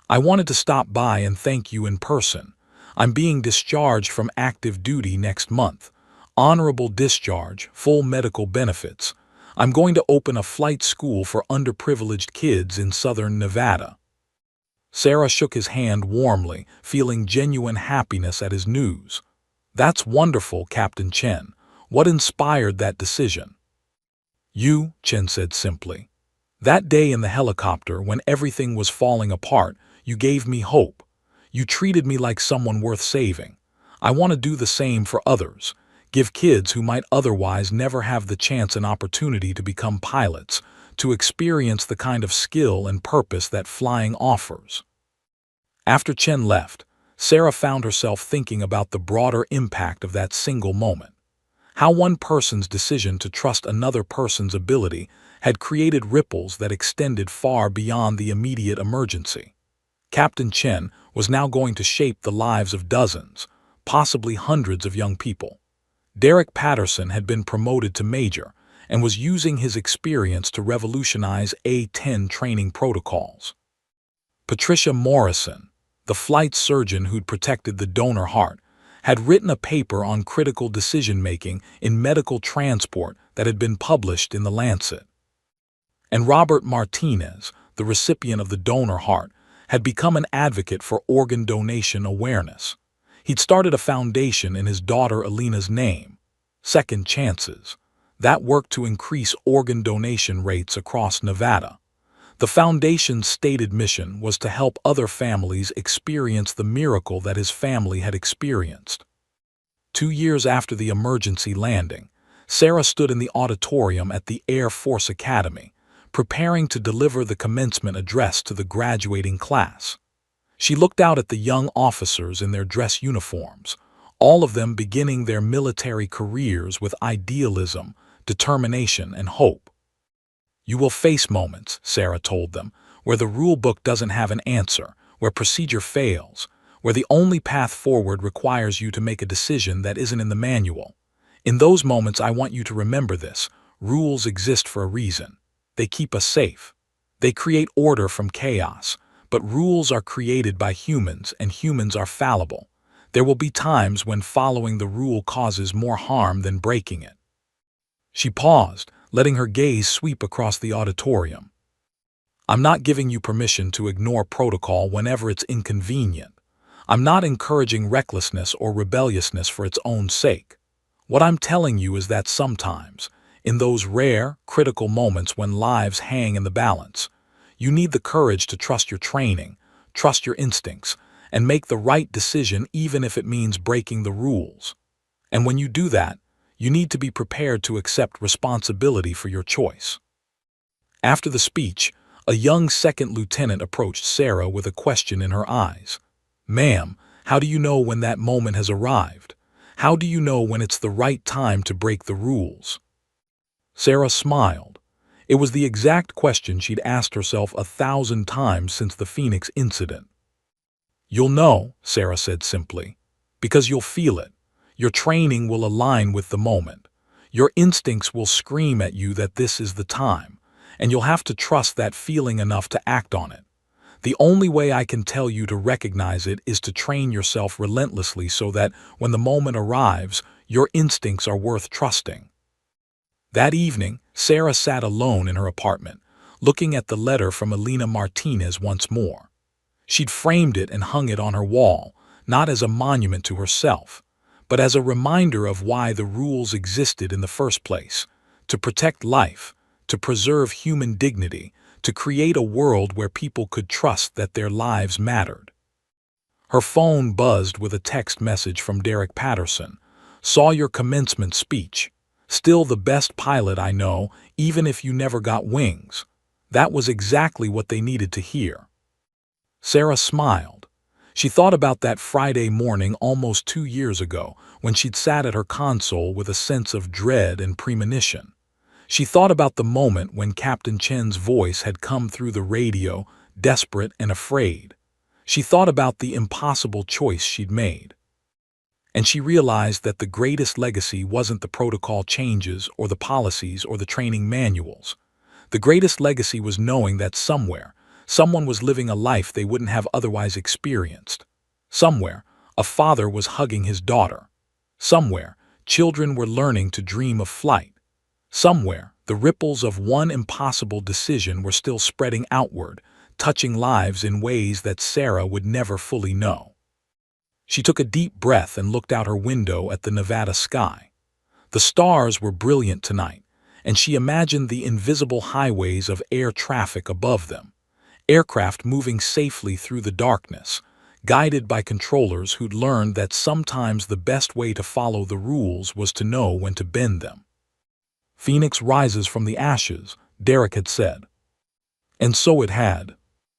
"I wanted to stop by and thank you in person. I'm being discharged from active duty next month. Honorable discharge, full medical benefits. I'm going to open a flight school for underprivileged kids in southern Nevada." Sarah shook his hand warmly, feeling genuine happiness at his news. "That's wonderful, Captain Chen. What inspired that decision?" "You," Chen said simply. "That day in the helicopter when everything was falling apart, you gave me hope. You treated me like someone worth saving. I want to do the same for others. Give kids who might otherwise never have the chance and opportunity to become pilots, to experience the kind of skill and purpose that flying offers." After Chen left, Sarah found herself thinking about the broader impact of that single moment. How one person's decision to trust another person's ability had created ripples that extended far beyond the immediate emergency. Captain Chen was now going to shape the lives of dozens, possibly hundreds of young people. Derek Patterson had been promoted to major and was using his experience to revolutionize A-10 training protocols. Patricia Morrison, the flight surgeon who'd protected the donor heart, had written a paper on critical decision-making in medical transport that had been published in The Lancet. And Robert Martinez, the recipient of the donor heart, had become an advocate for organ donation awareness. He'd started a foundation in his daughter Alina's name, Second Chances, that worked to increase organ donation rates across Nevada. The foundation's stated mission was to help other families experience the miracle that his family had experienced. 2 years after the emergency landing, Sarah stood in the auditorium at the Air Force Academy, preparing to deliver the commencement address to the graduating class. She looked out at the young officers in their dress uniforms, all of them beginning their military careers with idealism, determination, and hope. "You will face moments," Sarah told them, "where the rule book doesn't have an answer, where procedure fails, where the only path forward requires you to make a decision that isn't in the manual. In those moments, I want you to remember this: rules exist for a reason. They keep us safe. They create order from chaos, but rules are created by humans, and humans are fallible. There will be times when following the rule causes more harm than breaking it." She paused, letting her gaze sweep across the auditorium. "I'm not giving you permission to ignore protocol whenever it's inconvenient. I'm not encouraging recklessness or rebelliousness for its own sake. What I'm telling you is that sometimes, in those rare, critical moments when lives hang in the balance, you need the courage to trust your training, trust your instincts, and make the right decision even if it means breaking the rules. And when you do that, you need to be prepared to accept responsibility for your choice." After the speech, a young second lieutenant approached Sarah with a question in her eyes. "Ma'am, how do you know when that moment has arrived? How do you know when it's the right time to break the rules?" Sarah smiled. It was the exact question she'd asked herself 1,000 times since the Phoenix incident. "You'll know," Sarah said simply, "because you'll feel it. Your training will align with the moment. Your instincts will scream at you that this is the time, and you'll have to trust that feeling enough to act on it. The only way I can tell you to recognize it is to train yourself relentlessly so that when the moment arrives, your instincts are worth trusting." That evening, Sarah sat alone in her apartment, looking at the letter from Alina Martinez once more. She'd framed it and hung it on her wall, not as a monument to herself, but as a reminder of why the rules existed in the first place: to protect life, to preserve human dignity, to create a world where people could trust that their lives mattered. Her phone buzzed with a text message from Derek Patterson. "Saw your commencement speech. Still the best pilot I know, even if you never got wings." That was exactly what they needed to hear. Sarah smiled. She thought about that Friday morning almost 2 years ago when she'd sat at her console with a sense of dread and premonition. She thought about the moment when Captain Chen's voice had come through the radio, desperate and afraid. She thought about the impossible choice she'd made. And she realized that the greatest legacy wasn't the protocol changes or the policies or the training manuals. The greatest legacy was knowing that somewhere, someone was living a life they wouldn't have otherwise experienced. Somewhere, a father was hugging his daughter. Somewhere, children were learning to dream of flight. Somewhere, the ripples of one impossible decision were still spreading outward, touching lives in ways that Sarah would never fully know. She took a deep breath and looked out her window at the Nevada sky. The stars were brilliant tonight, and she imagined the invisible highways of air traffic above them, aircraft moving safely through the darkness, guided by controllers who'd learned that sometimes the best way to follow the rules was to know when to bend them. "Phoenix rises from the ashes," Derek had said. And so it had.